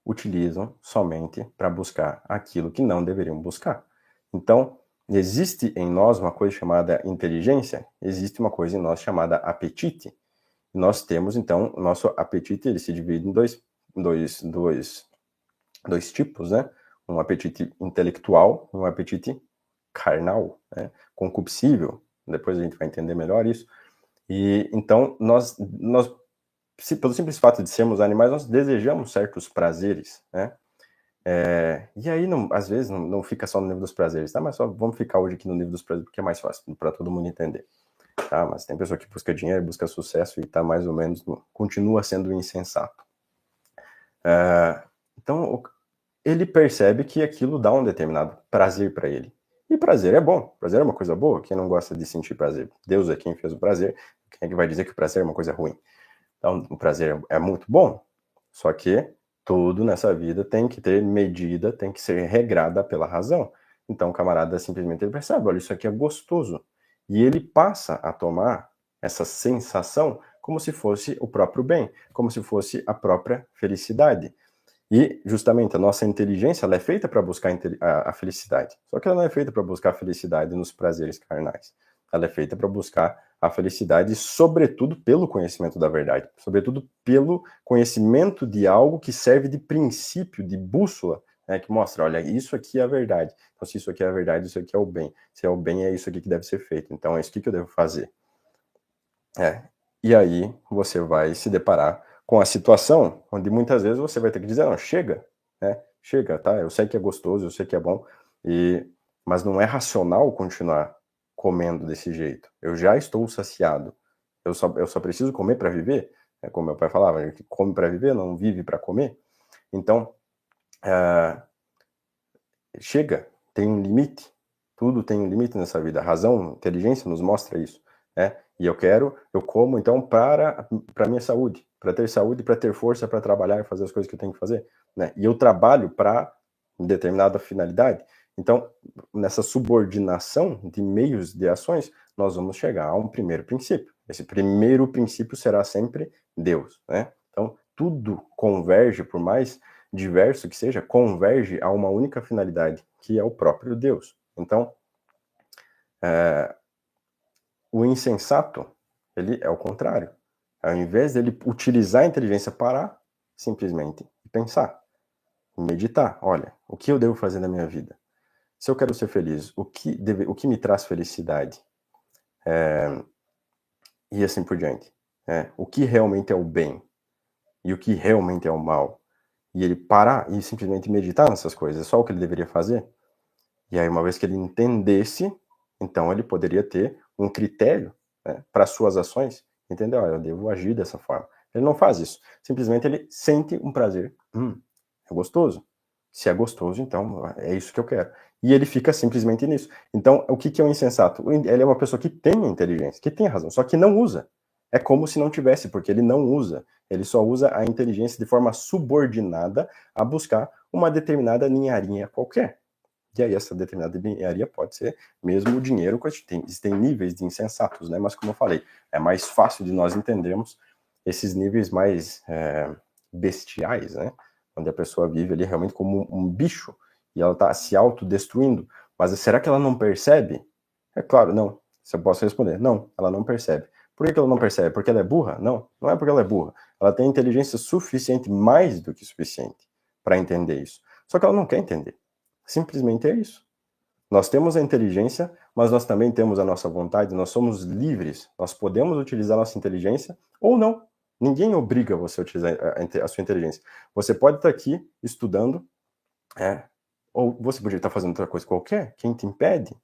utilizam somente para buscar aquilo que não deveriam buscar. Então, existe em nós uma coisa chamada inteligência, existe uma coisa em nós chamada apetite. Nós temos, então, o nosso apetite, ele se divide em dois tipos, né? Um apetite intelectual e um apetite carnal, né? Concupiscível. Depois a gente vai entender melhor isso. E então, nós pelo simples fato de sermos animais, nós desejamos certos prazeres, né? E aí, às vezes, não fica só no nível dos prazeres, tá? Mas só vamos ficar hoje aqui no nível dos prazeres, porque é mais fácil para todo mundo entender. Tá? Mas tem pessoa que busca dinheiro, busca sucesso e tá mais ou menos, continua sendo insensato. Então, ele percebe que aquilo dá um determinado prazer para ele. E prazer é bom, prazer é uma coisa boa. Quem não gosta de sentir prazer? Deus é quem fez o prazer. Quem é que vai dizer que o prazer é uma coisa ruim? Então, o prazer é muito bom, só que tudo nessa vida tem que ter medida, tem que ser regrada pela razão. Então, o camarada simplesmente ele percebe, olha, isso aqui é gostoso. E ele passa a tomar essa sensação como se fosse o próprio bem, como se fosse a própria felicidade. E, justamente, a nossa inteligência ela é feita para buscar a felicidade. Só que ela não é feita para buscar a felicidade nos prazeres carnais. Ela é feita para buscar a felicidade, sobretudo pelo conhecimento da verdade, sobretudo pelo conhecimento de algo que serve de princípio, de bússola, né, que mostra, olha, isso aqui é a verdade. Então, se isso aqui é a verdade, isso aqui é o bem. Se é o bem, é isso aqui que deve ser feito. Então, é isso aqui que eu devo fazer. E aí você vai se deparar com a situação onde muitas vezes você vai ter que dizer, não, chega, né? Chega, tá? Eu sei que é gostoso, eu sei que é bom, mas não é racional continuar comendo desse jeito. Eu já estou saciado. Eu só preciso comer para viver, como meu pai falava, a gente come para viver, não vive para comer. Então, chega, tem um limite. Tudo tem um limite nessa vida. A razão, a inteligência nos mostra isso, né? E eu como então para minha saúde, para ter saúde, para ter força para trabalhar e fazer as coisas que eu tenho que fazer, né? E eu trabalho para determinada finalidade. Então, nessa subordinação de meios de ações, nós vamos chegar a um primeiro princípio. Esse primeiro princípio será sempre Deus, né? Então, tudo converge, por mais diverso que seja, converge a uma única finalidade, que é o próprio Deus. Então, o insensato, ele é o contrário. Ao invés dele utilizar a inteligência para simplesmente pensar, meditar, olha, o que eu devo fazer na minha vida? Se eu quero ser feliz, o que me traz felicidade? E assim por diante. O que realmente é o bem? E o que realmente é o mal? E ele parar e simplesmente meditar nessas coisas, é só o que ele deveria fazer? E aí, uma vez que ele entendesse, então ele poderia ter um critério, né, para suas ações, entendeu? Eu devo agir dessa forma. Ele não faz isso. Simplesmente ele sente um prazer. É gostoso. Se é gostoso, então é isso que eu quero. E ele fica simplesmente nisso. Então, o que é um insensato? Ele é uma pessoa que tem inteligência, que tem razão, só que não usa. É como se não tivesse, porque ele não usa. Ele só usa a inteligência de forma subordinada a buscar uma determinada ninharinha qualquer. E aí essa determinada engenharia pode ser mesmo o dinheiro, existem níveis de insensatos, né? Mas como eu falei, é mais fácil de nós entendermos esses níveis mais bestiais, né? Onde a pessoa vive ali realmente como um bicho e ela está se autodestruindo. Mas será que ela não percebe? É claro, não. Se eu posso responder, não, ela não percebe. Por que ela não percebe? Porque ela é burra? Não, não é porque ela é burra. Ela tem inteligência suficiente, mais do que suficiente, para entender isso. Só que ela não quer entender. Simplesmente é isso. Nós temos a inteligência, mas nós também temos a nossa vontade, nós somos livres, nós podemos utilizar a nossa inteligência ou não. Ninguém obriga você a utilizar a sua inteligência. Você pode estar aqui estudando, ou você poderia estar fazendo outra coisa qualquer. Quem te impede?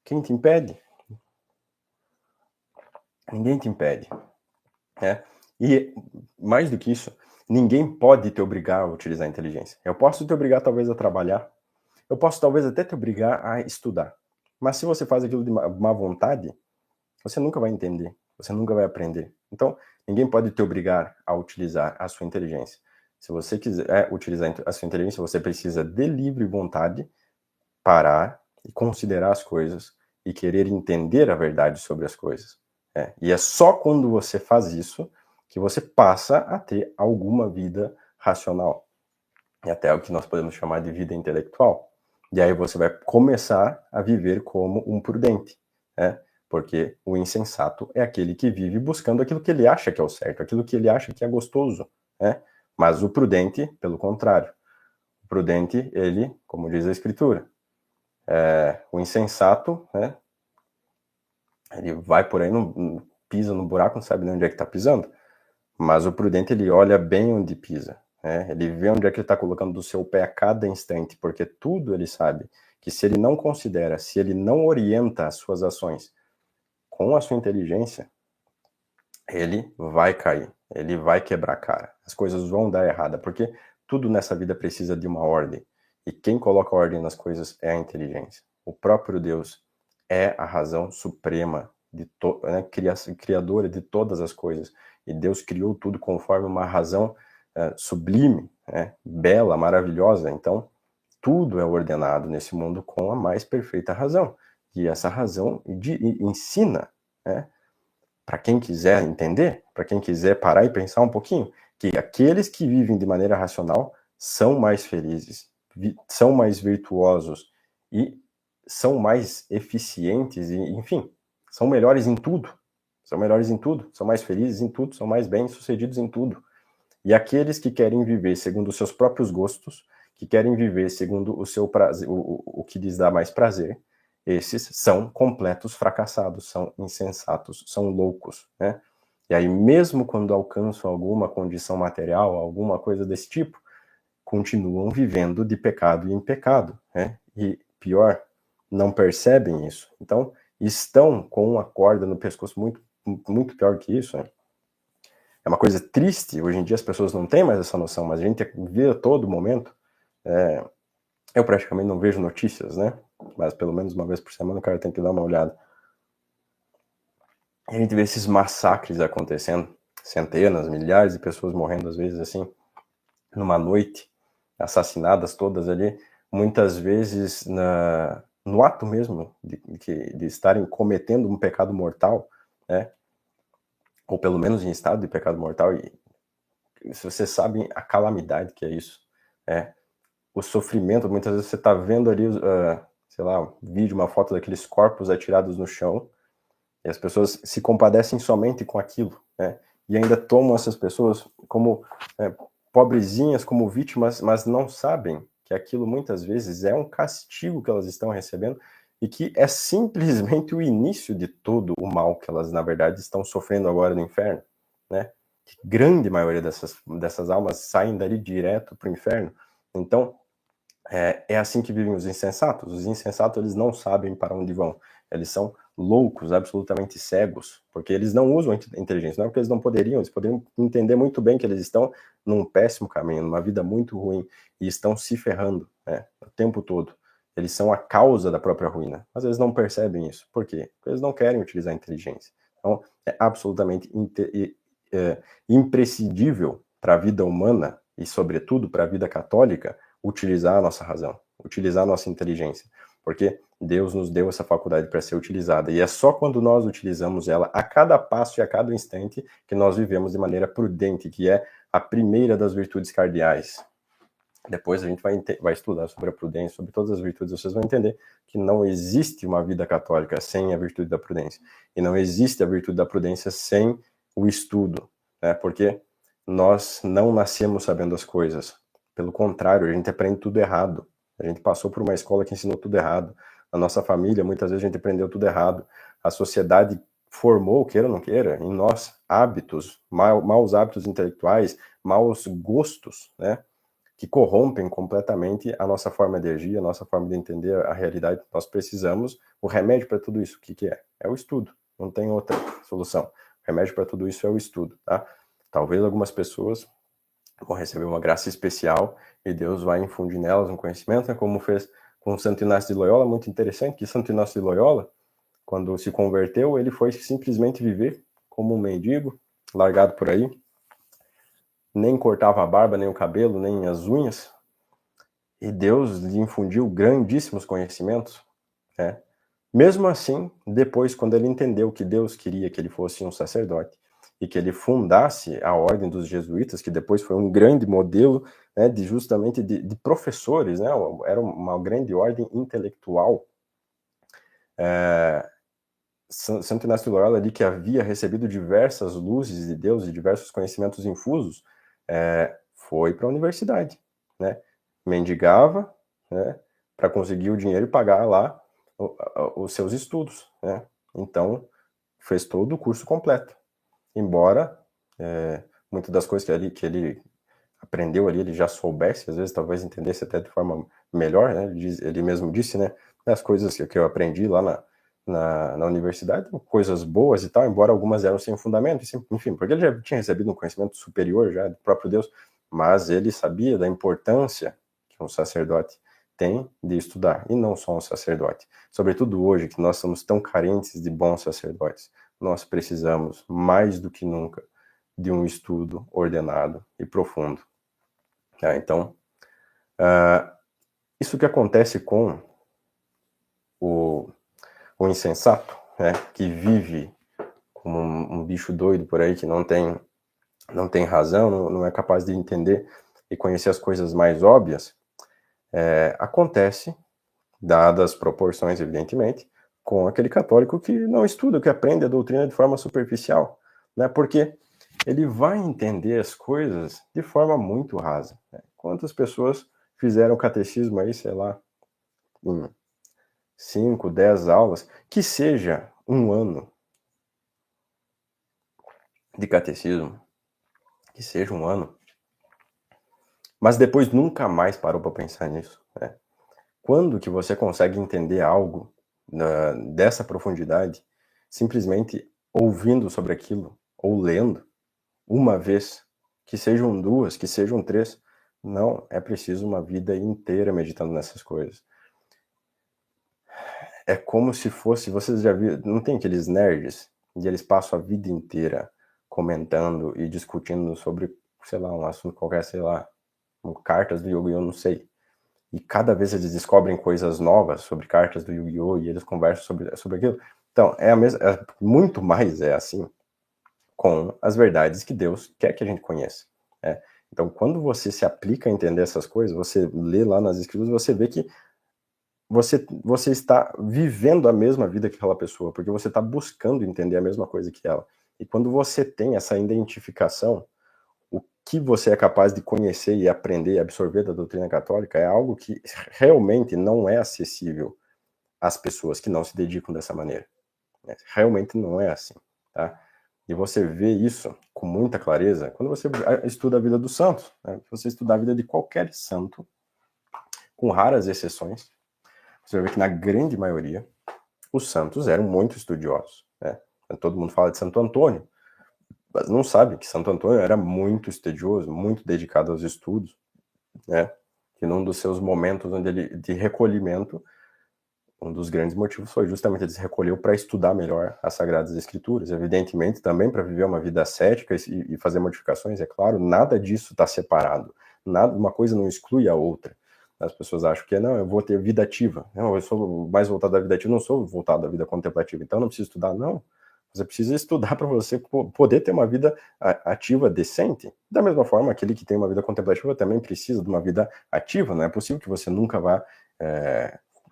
Quem te impede? Ninguém te impede. E mais do que isso, ninguém pode te obrigar a utilizar a inteligência. Eu posso te obrigar talvez a trabalhar, eu posso talvez até te obrigar a estudar. Mas se você faz aquilo de má vontade, você nunca vai entender, você nunca vai aprender. Então, ninguém pode te obrigar a utilizar a sua inteligência. Se você quiser utilizar a sua inteligência, você precisa de livre vontade parar e considerar as coisas e querer entender a verdade sobre as coisas. E é só quando você faz isso que você passa a ter alguma vida racional. E até o que nós podemos chamar de vida intelectual. E aí você vai começar a viver como um prudente, né? Porque o insensato é aquele que vive buscando aquilo que ele acha que é o certo, aquilo que ele acha que é gostoso, né? Mas o prudente, pelo contrário. O prudente, ele, como diz a escritura, o insensato, né? Ele vai por aí, pisa no buraco, não sabe nem onde é que está pisando. Mas o prudente, ele olha bem onde pisa. Ele vê onde é que ele está colocando o seu pé a cada instante, porque tudo ele sabe que se ele não considera, se ele não orienta as suas ações com a sua inteligência, ele vai cair, ele vai quebrar a cara, as coisas vão dar errada, porque tudo nessa vida precisa de uma ordem, e quem coloca ordem nas coisas é a inteligência. O próprio Deus é a razão suprema, criadora de todas as coisas, e Deus criou tudo conforme uma razão sublime, bela, maravilhosa. Então, tudo é ordenado nesse mundo com a mais perfeita razão. E essa razão ensina, para quem quiser entender, para quem quiser parar e pensar um pouquinho, que aqueles que vivem de maneira racional são mais felizes, são mais virtuosos e são mais eficientes, e, enfim, são melhores em tudo, são melhores em tudo, são mais felizes em tudo, são mais bem-sucedidos em tudo. E aqueles que querem viver segundo os seus próprios gostos, que querem viver segundo o seu prazer, o que lhes dá mais prazer, esses são completos fracassados, são insensatos, são loucos, né? E aí, mesmo quando alcançam alguma condição material, alguma coisa desse tipo, continuam vivendo de pecado em pecado, né? E pior, não percebem isso. Então, estão com uma corda no pescoço muito pior que isso, né? É uma coisa triste, hoje em dia as pessoas não têm mais essa noção, mas a gente vê a todo momento. Eu praticamente não vejo notícias, né? Mas pelo menos uma vez por semana o cara tem que dar uma olhada. A gente vê esses massacres acontecendo, centenas, milhares de pessoas morrendo às vezes assim, numa noite, assassinadas todas ali, muitas vezes no ato mesmo de estarem cometendo um pecado mortal, né? Ou pelo menos em estado de pecado mortal. E se vocês sabem a calamidade que é isso, o sofrimento, muitas vezes você está vendo ali, sei lá, um vídeo, uma foto daqueles corpos atirados no chão, e as pessoas se compadecem somente com aquilo, né? E ainda tomam essas pessoas como pobrezinhas, como vítimas, mas não sabem que aquilo muitas vezes é um castigo que elas estão recebendo e que é simplesmente o início de todo o mal que elas, na verdade, estão sofrendo agora no inferno, né? Que grande maioria dessas almas saem dali direto para o inferno. Então, é assim que vivem os insensatos. Os insensatos, eles não sabem para onde vão. Eles são loucos, absolutamente cegos, porque eles não usam a inteligência. Não é porque eles não poderiam, eles poderiam entender muito bem que eles estão num péssimo caminho, numa vida muito ruim, e estão se ferrando, né, o tempo todo. Eles são a causa da própria ruína, mas eles não percebem isso. Por quê? Porque eles não querem utilizar a inteligência. Então, é absolutamente imprescindível para a vida humana, e sobretudo para a vida católica, utilizar a nossa razão, utilizar a nossa inteligência, porque Deus nos deu essa faculdade para ser utilizada, e é só quando nós utilizamos ela a cada passo e a cada instante que nós vivemos de maneira prudente, que é a primeira das virtudes cardeais. Depois a gente vai estudar sobre a prudência, sobre todas as virtudes, vocês vão entender que não existe uma vida católica sem a virtude da prudência, e não existe a virtude da prudência sem o estudo, né? Porque nós não nascemos sabendo as coisas. Pelo contrário, a gente aprende tudo errado. A gente passou por uma escola que ensinou tudo errado. A nossa família, muitas vezes a gente aprendeu tudo errado. A sociedade formou, queira ou não queira, em nós hábitos, maus hábitos intelectuais, maus gostos, né? Que corrompem completamente a nossa forma de agir, a nossa forma de entender a realidade. Nós precisamos, o remédio para tudo isso, o que é? É o estudo, não tem outra solução. O remédio para tudo isso é o estudo, tá? Talvez algumas pessoas vão receber uma graça especial e Deus vai infundir nelas um conhecimento, né, como fez com Santo Inácio de Loyola, muito interessante, que Santo Inácio de Loyola, quando se converteu, ele foi simplesmente viver como um mendigo, largado por aí, nem cortava a barba, nem o cabelo, nem as unhas, e Deus lhe infundiu grandíssimos conhecimentos, né? Mesmo assim, depois, quando ele entendeu que Deus queria que ele fosse um sacerdote, e que ele fundasse a ordem dos jesuítas, que depois foi um grande modelo, né, justamente de professores, né, era uma grande ordem intelectual. Santo Inácio de Loyola, ali, que havia recebido diversas luzes de Deus e diversos conhecimentos infusos, foi para a universidade, né, mendigava, né, para conseguir o dinheiro e pagar lá os seus estudos, né. Então, fez todo o curso completo. Embora muitas das coisas que ele aprendeu ali, ele já soubesse, às vezes talvez entendesse até de forma melhor, né? Ele mesmo disse, né? As coisas que eu aprendi lá na universidade, coisas boas e tal, embora algumas eram sem fundamento, enfim, porque ele já tinha recebido um conhecimento superior já do próprio Deus, mas ele sabia da importância que um sacerdote tem de estudar, e não só um sacerdote. Sobretudo hoje, que nós somos tão carentes de bons sacerdotes, nós precisamos, mais do que nunca, de um estudo ordenado e profundo. Então, isso que acontece com o insensato, né, que vive como um bicho doido por aí, que não tem razão, não é capaz de entender e conhecer as coisas mais óbvias, acontece, dadas as proporções, evidentemente, com aquele católico que não estuda, que aprende a doutrina de forma superficial, né? Porque ele vai entender as coisas de forma muito rasa, né? Quantas pessoas fizeram catecismo aí, sei lá, em 5, 10 aulas, que seja um ano de catecismo, que seja um ano, mas depois nunca mais parou para pensar nisso, né? Quando que você consegue entender algo dessa profundidade simplesmente ouvindo sobre aquilo ou lendo uma vez, que sejam duas, que sejam três? Não, é preciso uma vida inteira meditando nessas coisas. É como se fosse, vocês já viram, não tem aqueles nerds e eles passam a vida inteira comentando e discutindo sobre, sei lá, um assunto qualquer, sei lá, cartas do Yu-Gi-Oh, não sei. E cada vez eles descobrem coisas novas sobre cartas do Yu-Gi-Oh! E eles conversam sobre aquilo. Então, é a mesma, muito mais é assim com as verdades que Deus quer que a gente conheça. Né? Então, quando você se aplica a entender essas coisas, você lê lá nas escrituras, você vê que você está vivendo a mesma vida que aquela pessoa, porque você está buscando entender a mesma coisa que ela. E quando você tem essa identificação, o que você é capaz de conhecer e aprender e absorver da doutrina católica é algo que realmente não é acessível às pessoas que não se dedicam dessa maneira. Né? Realmente não é assim, tá? E você vê isso com muita clareza quando você estuda a vida dos santos. Né? Se você estudar a vida de qualquer santo, com raras exceções, você vai ver que na grande maioria os santos eram muito estudiosos. Né? Todo mundo fala de Santo Antônio, mas não sabe que Santo Antônio era muito estudioso, muito dedicado aos estudos, né? Que num dos seus momentos onde ele, de recolhimento, um dos grandes motivos foi justamente ele se recolheu para estudar melhor as Sagradas Escrituras, evidentemente também para viver uma vida ascética e fazer modificações, é claro, nada disso está separado, nada, uma coisa não exclui a outra. As pessoas acham que não, eu vou ter vida ativa, não, eu sou mais voltado à vida ativa, não sou voltado à vida contemplativa, então não preciso estudar, não. Você precisa estudar para você poder ter uma vida ativa decente. Da mesma forma, aquele que tem uma vida contemplativa também precisa de uma vida ativa. Não é possível que você nunca vá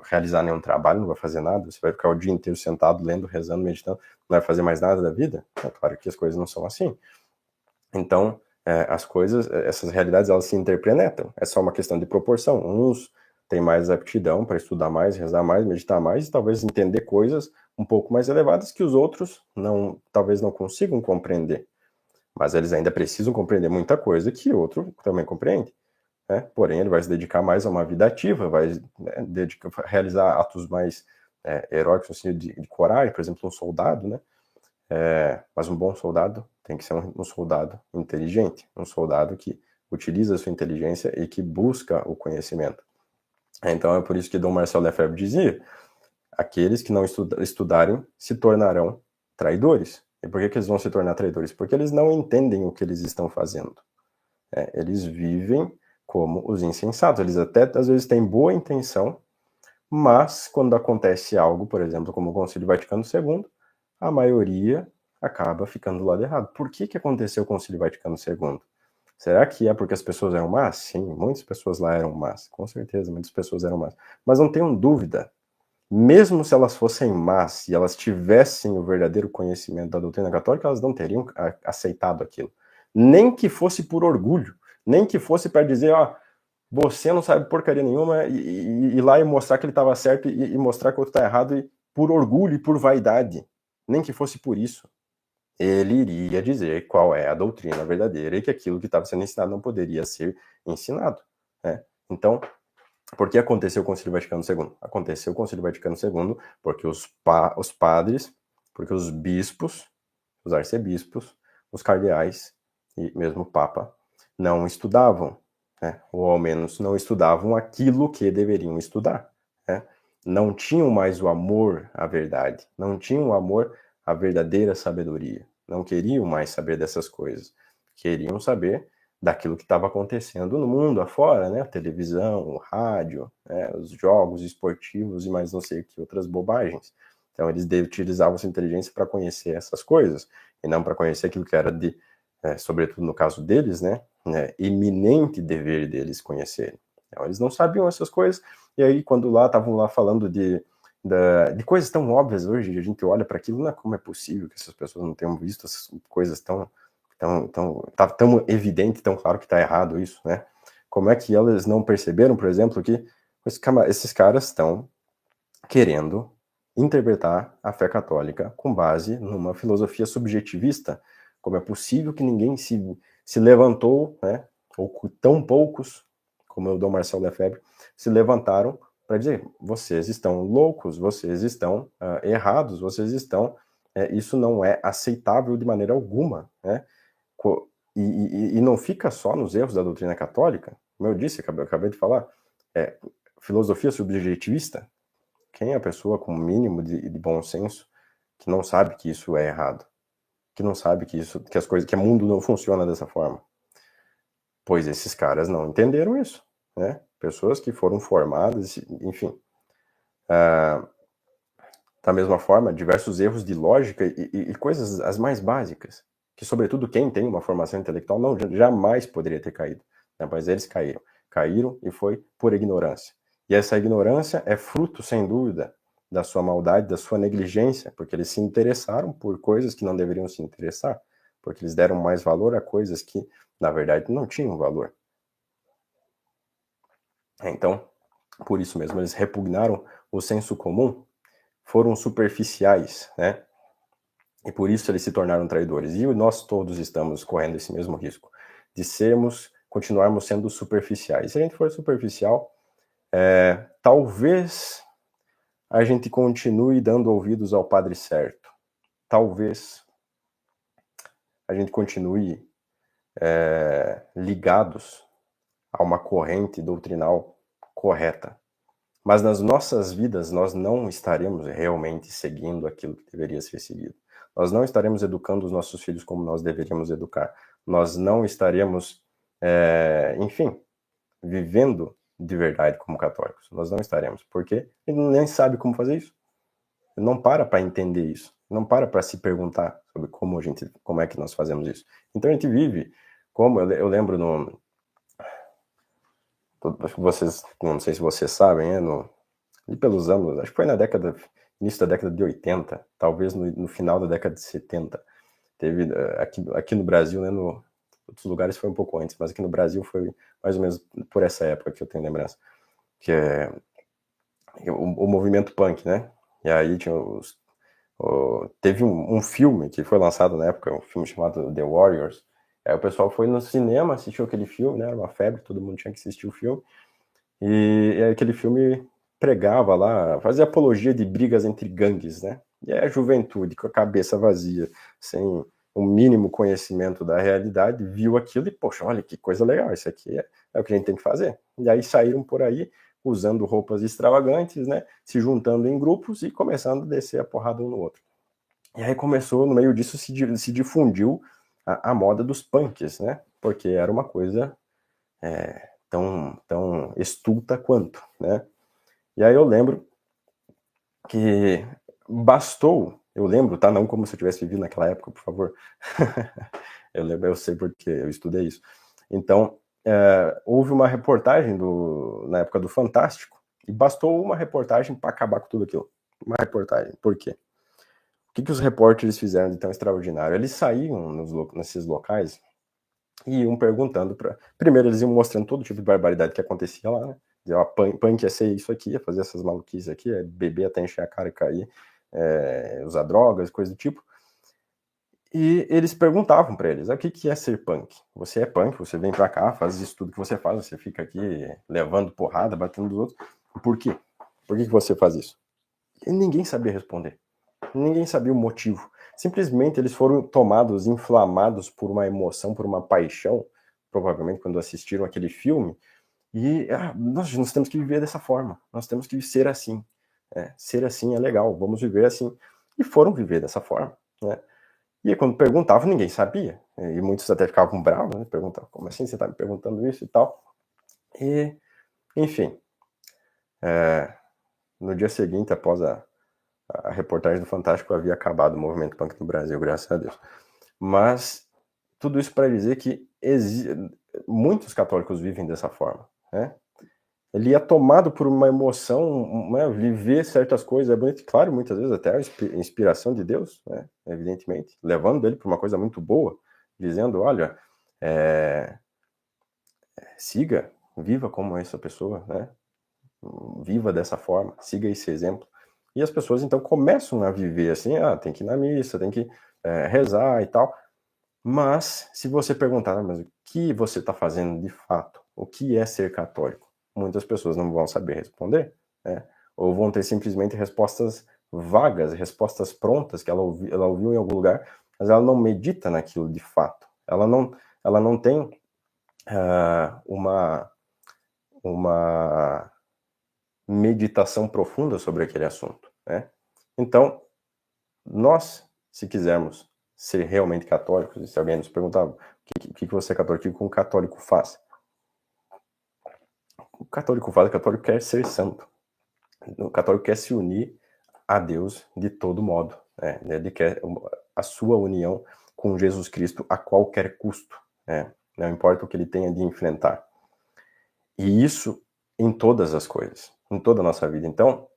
realizar nenhum trabalho, não vai fazer nada. Você vai ficar o dia inteiro sentado, lendo, rezando, meditando, não vai fazer mais nada da vida. É claro que as coisas não são assim. Então, as coisas, essas realidades, elas se interpretam. É só uma questão de proporção. Uns têm mais aptidão para estudar mais, rezar mais, meditar mais, e talvez entender coisas um pouco mais elevadas que os outros talvez não consigam compreender. Mas eles ainda precisam compreender muita coisa que outro também compreende. Né? Porém, ele vai se dedicar mais a uma vida ativa, vai realizar atos mais heróicos, no sentido de coragem, por exemplo, um soldado, né? Mas um bom soldado tem que ser um soldado inteligente, um soldado que utiliza a sua inteligência e que busca o conhecimento. Então é por isso que Dom Marcelo Lefebvre dizia: aqueles que não estudarem se tornarão traidores. E por que eles vão se tornar traidores? Porque eles não entendem o que eles estão fazendo. Eles vivem como os insensatos. Eles até às vezes têm boa intenção, mas quando acontece algo, por exemplo, como o Concílio Vaticano II, a maioria acaba ficando do lado errado. Por que aconteceu o Concílio Vaticano II? Será que é porque as pessoas eram más? Sim, muitas pessoas lá eram más, com certeza, muitas pessoas eram más. Mas não tenham dúvida, mesmo se elas fossem más e elas tivessem o verdadeiro conhecimento da doutrina católica, elas não teriam aceitado aquilo. Nem que fosse por orgulho, nem que fosse para dizer, ó, você não sabe porcaria nenhuma, e ir lá e mostrar que ele estava certo e mostrar que o outro está errado, e por orgulho e por vaidade, nem que fosse por isso. Ele iria dizer qual é a doutrina verdadeira e que aquilo que estava sendo ensinado não poderia ser ensinado. Né? Então, por que aconteceu o Concílio Vaticano II? Aconteceu o Concílio Vaticano II porque os padres, porque os bispos, os arcebispos, os cardeais e mesmo o Papa não estudavam, né? Ou ao menos não estudavam aquilo que deveriam estudar. Né? Não tinham mais o amor à verdade, não tinham o amor à verdadeira sabedoria, não queriam mais saber dessas coisas, queriam saber daquilo que estava acontecendo no mundo afora, né? A televisão, o rádio, né? Os jogos esportivos e mais não sei que outras bobagens. Então eles utilizavam sua inteligência para conhecer essas coisas e não para conhecer aquilo que era de, sobretudo no caso deles, né? Eminente dever deles conhecerem. Então eles não sabiam essas coisas, e aí quando lá estavam lá falando de de coisas tão óbvias hoje, a gente olha para aquilo, não é como é possível que essas pessoas não tenham visto essas coisas tá tão evidente, tão claro que tá errado isso, né? Como é que elas não perceberam, por exemplo, que esses caras estão querendo interpretar a fé católica com base numa filosofia subjetivista? Como é possível que ninguém se levantou, né? Ou tão poucos, como o Dom Marcelo Lefebvre, se levantaram para dizer: vocês estão loucos, vocês estão errados, vocês estão. Isso não é aceitável de maneira alguma, né? E não fica só nos erros da doutrina católica, como eu disse, eu acabei de falar, filosofia subjetivista. Quem é a pessoa com o mínimo de bom senso que não sabe que isso é errado? Que não sabe que as coisas, que o mundo não funciona dessa forma? Pois esses caras não entenderam isso, né? Pessoas que foram formadas, enfim. Da mesma forma, diversos erros de lógica e coisas as mais básicas, que sobretudo quem tem uma formação intelectual não jamais poderia ter caído, né? Mas eles caíram e foi por ignorância. E essa ignorância é fruto, sem dúvida, da sua maldade, da sua negligência, porque eles se interessaram por coisas que não deveriam se interessar, porque eles deram mais valor a coisas que, na verdade, não tinham valor. Então, por isso mesmo, eles repugnaram o senso comum, foram superficiais, né? E por isso eles se tornaram traidores. E nós todos estamos correndo esse mesmo risco de continuarmos sendo superficiais. Se a gente for superficial, talvez a gente continue dando ouvidos ao padre certo. Talvez a gente continue ligados a uma corrente doutrinal correta. Mas nas nossas vidas nós não estaremos realmente seguindo aquilo que deveria ser seguido. Nós não estaremos educando os nossos filhos como nós deveríamos educar. Nós não estaremos, enfim, vivendo de verdade como católicos. Nós não estaremos, porque ele nem sabe como fazer isso. Ele não para entender isso. Não para se perguntar sobre como é que nós fazemos isso. Então a gente vive, como eu lembro acho que vocês, não sei se vocês sabem, e pelos anos, acho que foi início da década de 80, talvez no final da década de 70, teve aqui no Brasil, né, outros lugares foi um pouco antes, mas aqui no Brasil foi mais ou menos por essa época que eu tenho lembrança, que é o movimento punk, né, e aí teve um filme que foi lançado na época, um filme chamado The Warriors. Aí o pessoal foi no cinema, assistiu aquele filme, né, era uma febre, todo mundo tinha que assistir o filme, e aquele filme pregava lá, fazia apologia de brigas entre gangues, né? E a juventude, com a cabeça vazia, sem o mínimo conhecimento da realidade, viu aquilo e, poxa, olha que coisa legal, isso aqui é o que a gente tem que fazer. E aí saíram por aí, usando roupas extravagantes, né? Se juntando em grupos e começando a descer a porrada um no outro. E aí começou, no meio disso, se difundiu a moda dos punks, né? Porque era uma coisa tão estulta quanto, né? E aí eu lembro que eu lembro, tá? Não como se eu tivesse vivido naquela época, por favor. Eu sei porque eu estudei isso. Então, houve uma reportagem na época do Fantástico, e bastou uma reportagem para acabar com tudo aquilo. Uma reportagem. Por quê? O que os repórteres fizeram de tão extraordinário? Eles saíam nesses locais e iam perguntando primeiro eles iam mostrando todo tipo de barbaridade que acontecia lá, né? Dizer, punk ia ser isso aqui, ia fazer essas maluquices aqui, beber até encher a cara e cair, usar drogas, coisa do tipo. E eles perguntavam para eles, o que é ser punk? Você é punk, você vem para cá, faz isso tudo que você faz, você fica aqui levando porrada, batendo nos outros. Por quê? Por que você faz isso? E ninguém sabia responder. Ninguém sabia o motivo. Simplesmente eles foram tomados, inflamados por uma emoção, por uma paixão, provavelmente quando assistiram aquele filme, e nós temos que viver dessa forma, nós temos que ser assim. Ser assim é legal, vamos viver assim. E foram viver dessa forma, né? E aí, quando perguntavam, ninguém sabia. E muitos até ficavam bravos, né? Perguntavam, como assim você está me perguntando isso e tal? E, enfim, no dia seguinte, após a reportagem do Fantástico, havia acabado o movimento punk no Brasil, graças a Deus. Mas tudo isso para dizer que muitos católicos vivem dessa forma, né? ele é tomado por uma emoção, né, viver certas coisas é bonito, claro, muitas vezes até a inspiração de Deus, né, evidentemente, levando ele para uma coisa muito boa, dizendo, olha, siga, viva como essa pessoa, né, viva dessa forma, siga esse exemplo. E as pessoas então começam a viver assim, tem que ir na missa, tem que rezar e tal. Mas se você perguntar, mas o que você está fazendo de fato? O que é ser católico? Muitas pessoas não vão saber responder, né? Ou vão ter simplesmente respostas vagas, respostas prontas que ela ouviu em algum lugar, mas ela não medita naquilo de fato. Ela não tem uma meditação profunda sobre aquele assunto, né? Então, nós, se quisermos ser realmente católicos, e se alguém nos perguntar o que você é católico, o que um católico faz? O católico faz, o católico quer ser santo. O católico quer se unir a Deus de todo modo, né? Ele quer a sua união com Jesus Cristo a qualquer custo, né? Não importa o que ele tenha de enfrentar. E isso em todas as coisas, em toda a nossa vida. Então,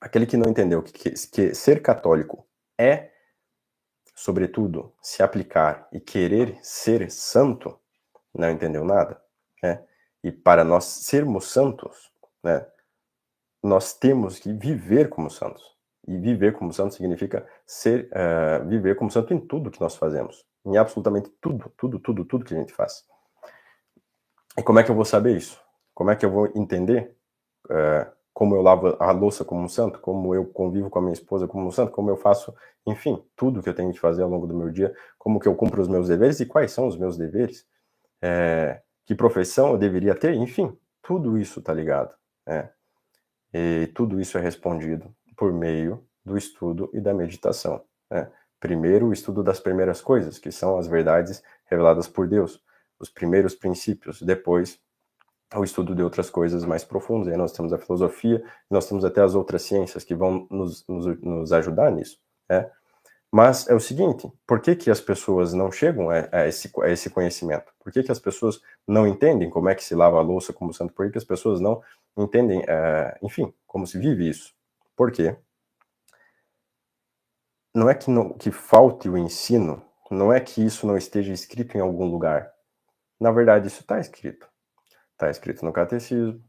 aquele que não entendeu que ser católico é, sobretudo, se aplicar e querer ser santo, não entendeu nada, né? E para nós sermos santos, né, nós temos que viver como santos. E viver como santo significa viver como santo em tudo que nós fazemos, em absolutamente tudo que a gente faz. E como é que eu vou saber isso? Como é que eu vou entender como eu lavo a louça como um santo, como eu convivo com a minha esposa como um santo, como eu faço, enfim, tudo que eu tenho de fazer ao longo do meu dia, como que eu cumpro os meus deveres e quais são os meus deveres, que profissão eu deveria ter, enfim, tudo isso tá ligado, né? E tudo isso é respondido por meio do estudo e da meditação, né? Primeiro, o estudo das primeiras coisas, que são as verdades reveladas por Deus, os primeiros princípios, depois o estudo de outras coisas mais profundas. Aí nós temos a filosofia, nós temos até as outras ciências que vão nos ajudar nisso, né? Mas é o seguinte, por que que as pessoas não chegam a esse conhecimento? Por que que as pessoas não entendem como é que se lava a louça como santo? Por que que as pessoas não entendem, enfim, como se vive isso? Por quê? Não é que falte o ensino, não é que isso não esteja escrito em algum lugar. Na verdade, isso está escrito. Está escrito no catecismo,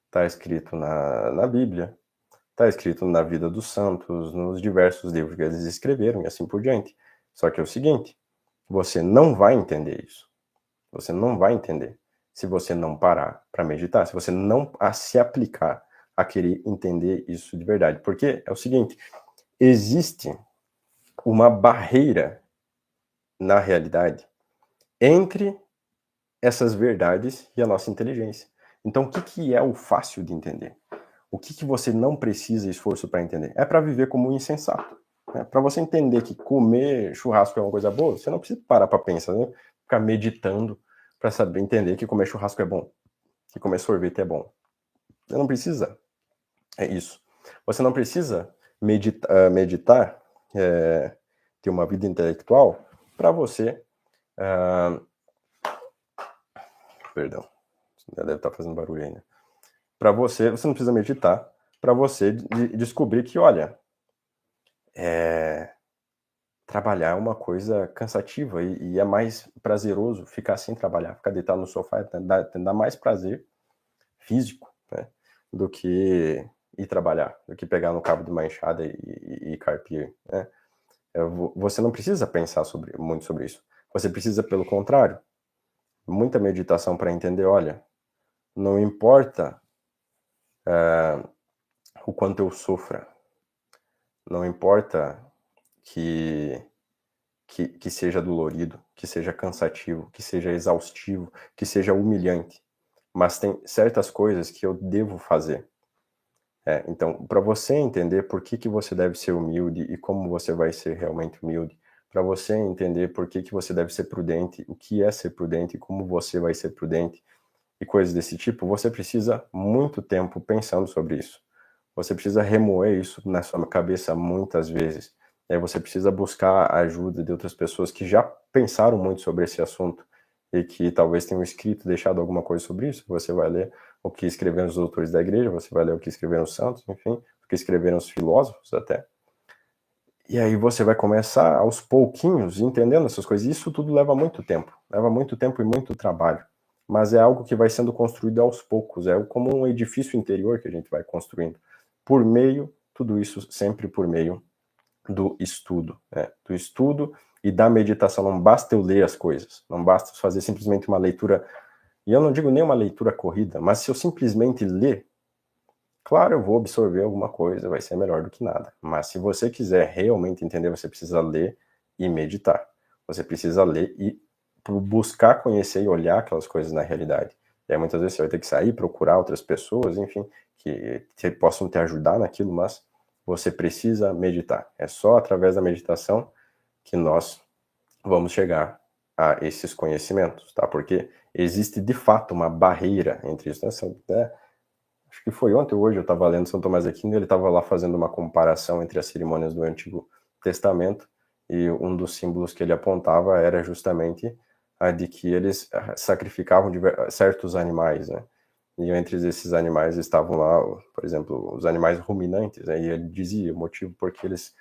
está escrito na Bíblia, está escrito na vida dos santos, nos diversos livros que eles escreveram e assim por diante. Só que é o seguinte, você não vai entender isso. Você não vai entender se você não parar para meditar, se você não se aplicar a querer entender isso de verdade. Porque é o seguinte, existe uma barreira na realidade entre essas verdades e a nossa inteligência. Então, o que é o fácil de entender? O que você não precisa esforço para entender? É para viver como um insensato. Né? Para você entender que comer churrasco é uma coisa boa, você não precisa parar para pensar, né? Ficar meditando para saber entender que comer churrasco é bom, que comer sorvete é bom. Você não precisa. É isso. Você não precisa meditar, ter uma vida intelectual para você. Perdão, deve estar fazendo barulho ainda. Para você não precisa meditar para você descobrir que, olha, trabalhar é uma coisa cansativa e é mais prazeroso ficar sem trabalhar, ficar deitado no sofá, dá mais prazer físico, né, do que ir trabalhar, do que pegar no cabo de uma enxada e carpir, né? Você não precisa pensar muito sobre isso. Você precisa, pelo contrário, muita meditação para entender, olha, não importa o quanto eu sofra, não importa que seja dolorido, que seja cansativo, que seja exaustivo, que seja humilhante, mas tem certas coisas que eu devo fazer. Então, para você entender por que você deve ser humilde e como você vai ser realmente humilde, para você entender por que você deve ser prudente, o que é ser prudente e como você vai ser prudente e coisas desse tipo, você precisa muito tempo pensando sobre isso. Você precisa remoer isso na sua cabeça muitas vezes. E aí você precisa buscar a ajuda de outras pessoas que já pensaram muito sobre esse assunto e que talvez tenham escrito, deixado alguma coisa sobre isso. Você vai ler, o que escreveram os doutores da igreja, você vai ler o que escreveram os santos, enfim, o que escreveram os filósofos até. E aí você vai começar aos pouquinhos entendendo essas coisas. Isso tudo leva muito tempo e muito trabalho. Mas é algo que vai sendo construído aos poucos, é como um edifício interior que a gente vai construindo. Por meio, tudo isso sempre por meio do estudo, né? Do estudo e da meditação. Não basta eu ler as coisas, não basta fazer simplesmente uma leitura, e eu não digo nem uma leitura corrida, mas se eu simplesmente ler, claro, eu vou absorver alguma coisa, vai ser melhor do que nada. Mas se você quiser realmente entender, você precisa ler e meditar. Você precisa ler e buscar conhecer e olhar aquelas coisas na realidade. E aí muitas vezes você vai ter que sair, procurar outras pessoas, enfim, que possam te ajudar naquilo, mas você precisa meditar. É só através da meditação que nós vamos chegar a esses conhecimentos, tá? Porque existe de fato uma barreira entre isso, né? Acho que foi ontem ou hoje eu estava lendo São Tomás de Aquino e ele estava lá fazendo uma comparação entre as cerimônias do Antigo Testamento e um dos símbolos que ele apontava era justamente a de que eles sacrificavam certos animais, né? E entre esses animais estavam lá, por exemplo, os animais ruminantes, né? E ele dizia o motivo por que eles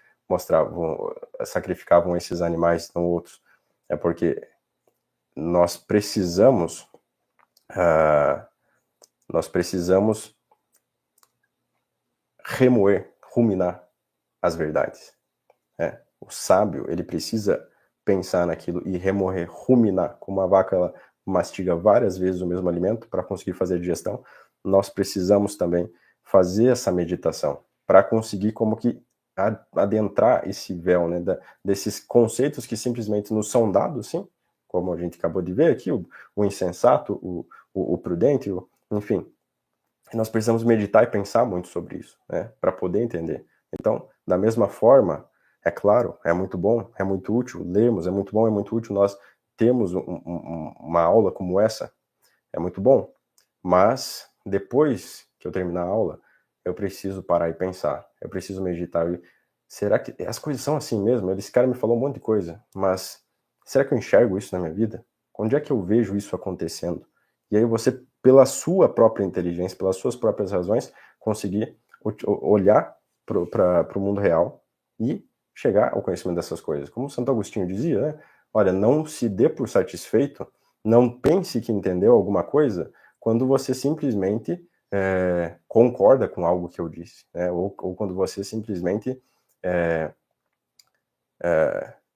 sacrificavam esses animais, não outros. É porque nós precisamos, remoer, ruminar as verdades. Né? O sábio, ele precisa pensar naquilo e remoer, ruminar. Como a vaca ela mastiga várias vezes o mesmo alimento para conseguir fazer a digestão, nós precisamos também fazer essa meditação para conseguir como que adentrar esse véu, né, desses conceitos que simplesmente nos são dados, sim, como a gente acabou de ver aqui, o insensato, o prudente, enfim, nós precisamos meditar e pensar muito sobre isso, né, para poder entender. Então, da mesma forma, é claro, é muito bom, é muito útil lermos, é muito bom, é muito útil nós termos uma aula como essa, é muito bom, mas depois que eu terminar a aula, eu preciso parar e pensar, eu preciso meditar. Será que as coisas são assim mesmo? Esse cara me falou um monte de coisa, mas será que eu enxergo isso na minha vida? Onde é que eu vejo isso acontecendo? E aí você, pela sua própria inteligência, pelas suas próprias razões, conseguir olhar para o mundo real e chegar ao conhecimento dessas coisas. Como Santo Agostinho dizia, né? Olha, não se dê por satisfeito, não pense que entendeu alguma coisa quando você simplesmente concorda com algo que eu disse, né? Ou quando você simplesmente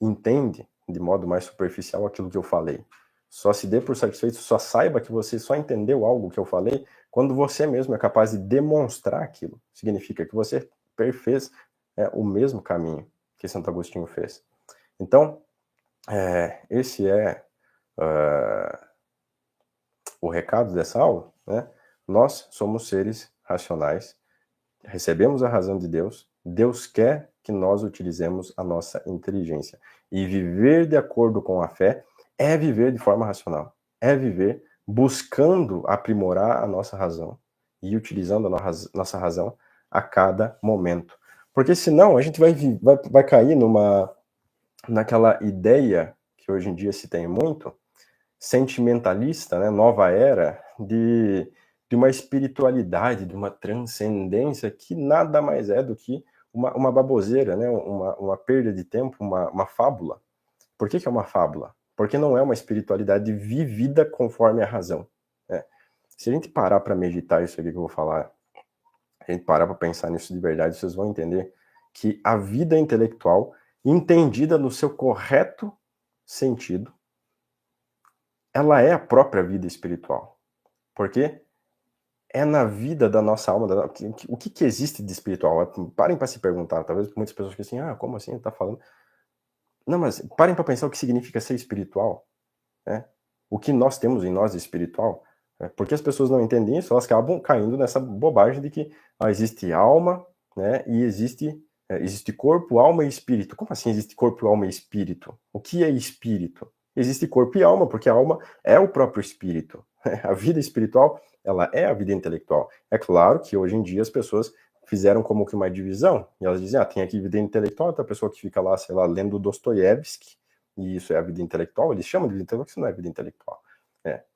entende de modo mais superficial aquilo que eu falei. Só se dê por satisfeito, só saiba que você só entendeu algo que eu falei quando você mesmo é capaz de demonstrar aquilo. Significa que você fez o mesmo caminho que Santo Agostinho fez. Então, esse é o recado dessa aula, né? Nós somos seres racionais, recebemos a razão de Deus, Deus quer que nós utilizemos a nossa inteligência. E viver de acordo com a fé é viver de forma racional, é viver buscando aprimorar a nossa razão e utilizando a nossa razão a cada momento. Porque senão a gente vai cair naquela ideia que hoje em dia se tem muito, sentimentalista, né, nova era, de uma espiritualidade, de uma transcendência que nada mais é do que uma baboseira, né, uma perda de tempo, uma fábula. Por que é uma fábula? Porque não é uma espiritualidade vivida conforme a razão. Né? Se a gente parar para meditar isso aqui que eu vou falar, a gente parar para pensar nisso de verdade, vocês vão entender que a vida intelectual, entendida no seu correto sentido, ela é a própria vida espiritual. Porque é na vida da nossa alma, o que existe de espiritual? Parem para se perguntar, talvez muitas pessoas ficam assim, como assim, tá falando? Não, mas parem para pensar o que significa ser espiritual, né? O que nós temos em nós de espiritual. Né? Porque as pessoas não entendem isso, elas acabam caindo nessa bobagem de que existe alma, né, e existe corpo, alma e espírito. Como assim existe corpo, alma e espírito? O que é espírito? Existe corpo e alma, porque a alma é o próprio espírito. A vida espiritual, ela é a vida intelectual. É claro que hoje em dia as pessoas fizeram como que uma divisão, e elas dizem, tem aqui vida intelectual, outra pessoa que fica lá, sei lá, lendo Dostoiévski, e isso é a vida intelectual, eles chamam de vida intelectual, isso não é vida intelectual.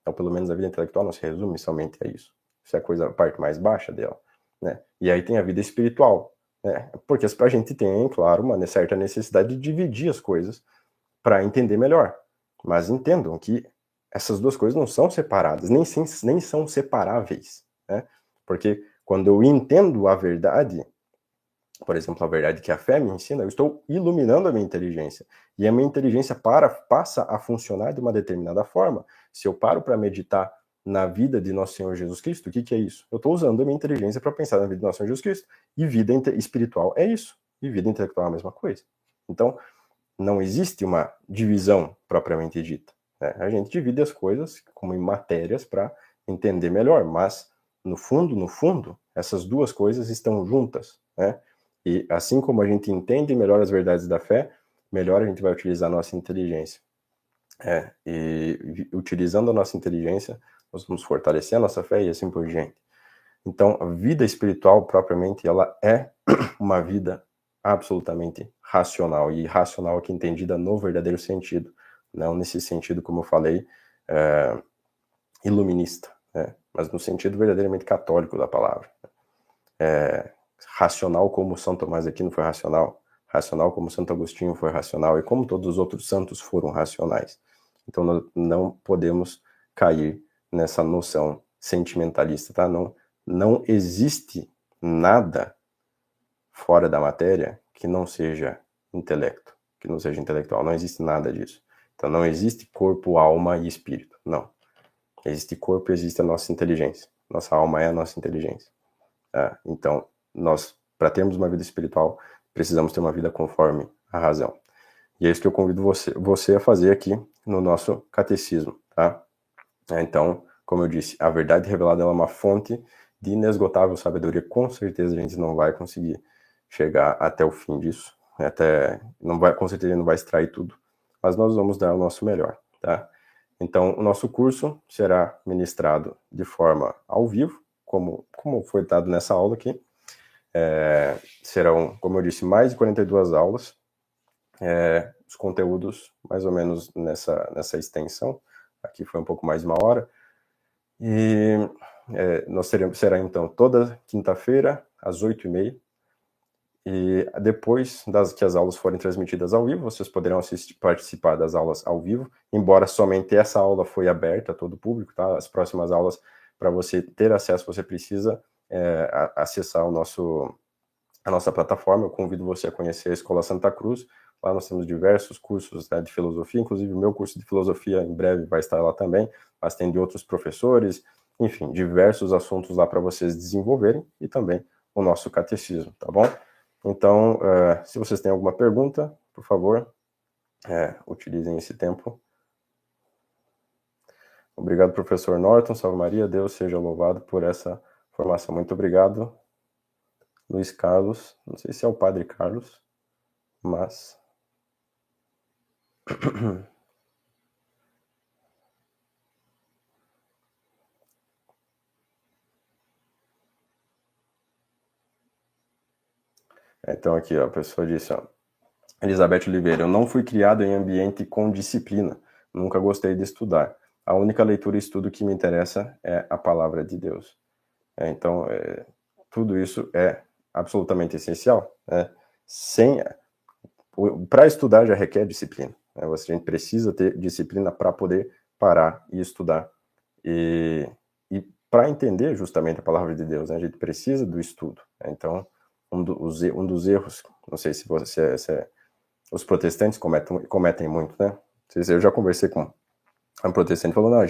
Então, pelo menos a vida intelectual não se resume somente a isso. Isso é a parte mais baixa dela, né? E aí tem a vida espiritual, né? Porque a gente tem, claro, uma certa necessidade de dividir as coisas para entender melhor. Mas entendam que essas duas coisas não são separadas, nem são separáveis, né? Porque quando eu entendo a verdade, por exemplo, a verdade que a fé me ensina, eu estou iluminando a minha inteligência. E a minha inteligência passa a funcionar de uma determinada forma. Se eu paro para meditar na vida de nosso Senhor Jesus Cristo, o que é isso? Eu estou usando a minha inteligência para pensar na vida de nosso Senhor Jesus Cristo. E vida espiritual é isso. E vida intelectual é a mesma coisa. Então, não existe uma divisão propriamente dita, né? A gente divide as coisas como em matérias para entender melhor, mas no fundo, essas duas coisas estão juntas, né? E assim como a gente entende melhor as verdades da fé, melhor a gente vai utilizar a nossa inteligência. E utilizando a nossa inteligência, nós vamos fortalecer a nossa fé e assim por diante. Então, a vida espiritual, propriamente, ela é uma vida absolutamente racional, e racional aqui entendida no verdadeiro sentido, não nesse sentido, como eu falei, iluminista, né? Mas no sentido verdadeiramente católico da palavra. Racional como São Tomás de Aquino foi racional, racional como Santo Agostinho foi racional, e como todos os outros santos foram racionais. Então, nós não podemos cair nessa noção sentimentalista, tá? Não existe nada fora da matéria que não seja intelecto, que não seja intelectual. Não existe nada disso. Então não existe corpo, alma e espírito. Não. Existe corpo e existe a nossa inteligência. Nossa alma é a nossa inteligência. Então, nós, para termos uma vida espiritual, precisamos ter uma vida conforme a razão. E é isso que eu convido você a fazer aqui no nosso catecismo, tá? Então, como eu disse, a verdade revelada é uma fonte de inesgotável sabedoria. Com certeza a gente não vai conseguir chegar até o fim disso, com certeza não vai extrair tudo, mas nós vamos dar o nosso melhor, tá? Então, o nosso curso será ministrado de forma ao vivo, como foi dado nessa aula aqui. Serão, como eu disse, mais de 42 aulas, os conteúdos mais ou menos nessa extensão. Aqui foi um pouco mais de uma hora. E será então toda quinta-feira, às 8h30. E depois que as aulas forem transmitidas ao vivo, vocês poderão participar das aulas ao vivo, embora somente essa aula foi aberta a todo o público, tá? As próximas aulas, para você ter acesso, você precisa acessar a nossa plataforma. Eu convido você a conhecer a Escola Santa Cruz. Lá nós temos diversos cursos, né, de filosofia, inclusive o meu curso de filosofia em breve vai estar lá também, mas tem de outros professores, enfim, diversos assuntos lá para vocês desenvolverem, e também o nosso catecismo, tá bom? Então, se vocês têm alguma pergunta, por favor, utilizem esse tempo. Obrigado, professor Norton. Salve Maria, Deus seja louvado por essa formação. Muito obrigado, Luiz Carlos. Não sei se é o Padre Carlos, mas... Então aqui, ó, a pessoa disse, ó, Elizabeth Oliveira, eu não fui criado em ambiente com disciplina, nunca gostei de estudar. A única leitura e estudo que me interessa é a palavra de Deus. Então, tudo isso é absolutamente essencial, né? Para estudar já requer disciplina, né? A gente precisa ter disciplina para poder parar e estudar. E para entender justamente a palavra de Deus, né? A gente precisa do estudo, né? Então, um dos erros, não sei se os protestantes cometem muito, né? Eu já conversei com um protestante, falou, não,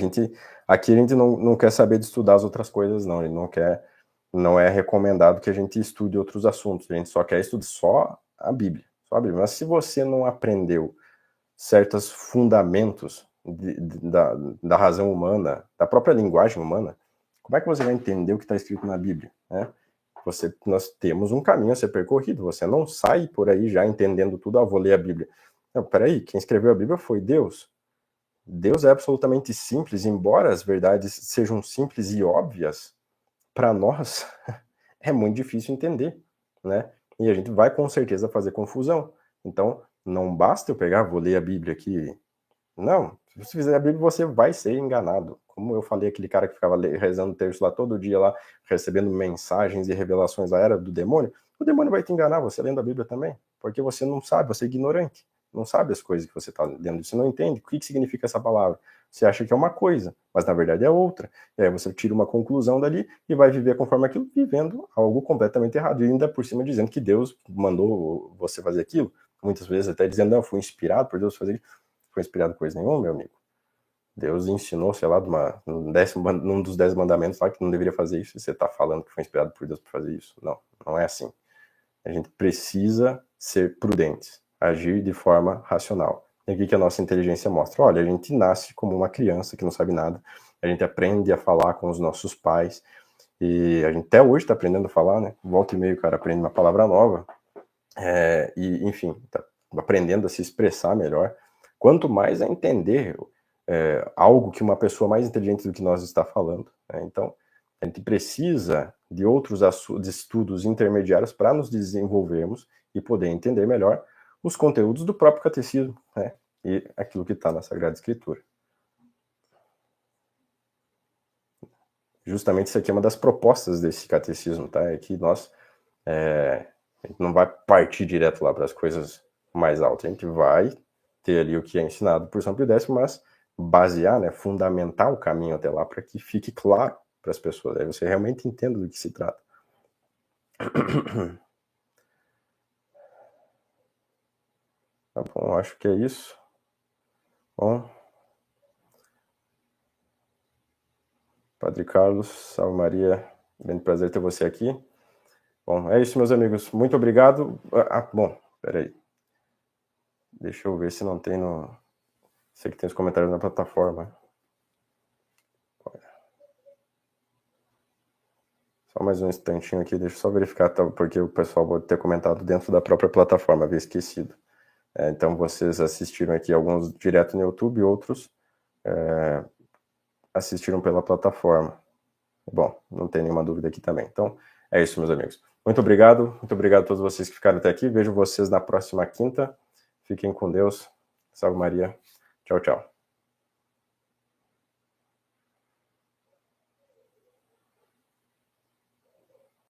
aqui a gente não quer saber de estudar as outras coisas, não, ele não é recomendado que a gente estude outros assuntos, a gente só quer estudar só a Bíblia. Mas se você não aprendeu certos fundamentos da razão humana, da própria linguagem humana, como é que você vai entender o que está escrito na Bíblia, né? Nós temos um caminho a ser percorrido, você não sai por aí já entendendo tudo, vou ler a Bíblia. Não, peraí, quem escreveu a Bíblia foi Deus. Deus é absolutamente simples, embora as verdades sejam simples e óbvias, para nós é muito difícil entender, né? E a gente vai com certeza fazer confusão. Então, não basta eu pegar, vou ler a Bíblia aqui. Não, Se você fizer a Bíblia, você vai ser enganado. Como eu falei, aquele cara que ficava rezando o terço lá todo dia, lá, recebendo mensagens e revelações da era do demônio, o demônio vai te enganar, você lendo a Bíblia também, porque você não sabe, você é ignorante, não sabe as coisas que você está lendo, você não entende o que significa essa palavra. Você acha que é uma coisa, mas na verdade é outra. E aí você tira uma conclusão dali e vai viver conforme aquilo, vivendo algo completamente errado. E ainda por cima dizendo que Deus mandou você fazer aquilo, muitas vezes até dizendo, não, fui inspirado por Deus fazer isso. Foi inspirado em coisa nenhuma, meu amigo. Deus ensinou, sei lá, num dos 10 mandamentos lá que não deveria fazer isso, e você está falando que foi inspirado por Deus para fazer isso. Não, não é assim. A gente precisa ser prudentes, agir de forma racional. E aqui que a nossa inteligência mostra, olha, a gente nasce como uma criança que não sabe nada, a gente aprende a falar com os nossos pais, e a gente até hoje está aprendendo a falar, né? Volta e meio o cara aprende uma palavra nova, e enfim, tá aprendendo a se expressar melhor. Quanto mais a entender algo que uma pessoa mais inteligente do que nós está falando, né? Então, a gente precisa de outros de estudos intermediários para nos desenvolvermos e poder entender melhor os conteúdos do próprio catecismo, né? E aquilo que está na Sagrada Escritura. Justamente isso aqui é uma das propostas desse catecismo, tá? É que nós a gente não vai partir direto lá para as coisas mais altas, a gente vai ter ali o que é ensinado por São Pio X, mas basear, né, fundamentar o caminho até lá para que fique claro para as pessoas, aí você realmente entenda do que se trata. Tá bom, acho que é isso. Bom, Padre Carlos, salve Maria, grande prazer ter você aqui. Bom, é isso, meus amigos, muito obrigado. Bom, peraí. Deixa eu ver se não tem no... Sei que tem os comentários na plataforma. Só mais um instantinho aqui, deixa eu só verificar, porque o pessoal pode ter comentado dentro da própria plataforma, havia esquecido. Então vocês assistiram aqui alguns direto no YouTube, outros assistiram pela plataforma. Bom, não tem nenhuma dúvida aqui também. Então é isso, meus amigos. Muito obrigado a todos vocês que ficaram até aqui. Vejo vocês na próxima quinta. Fiquem com Deus. Salve Maria. Tchau, tchau.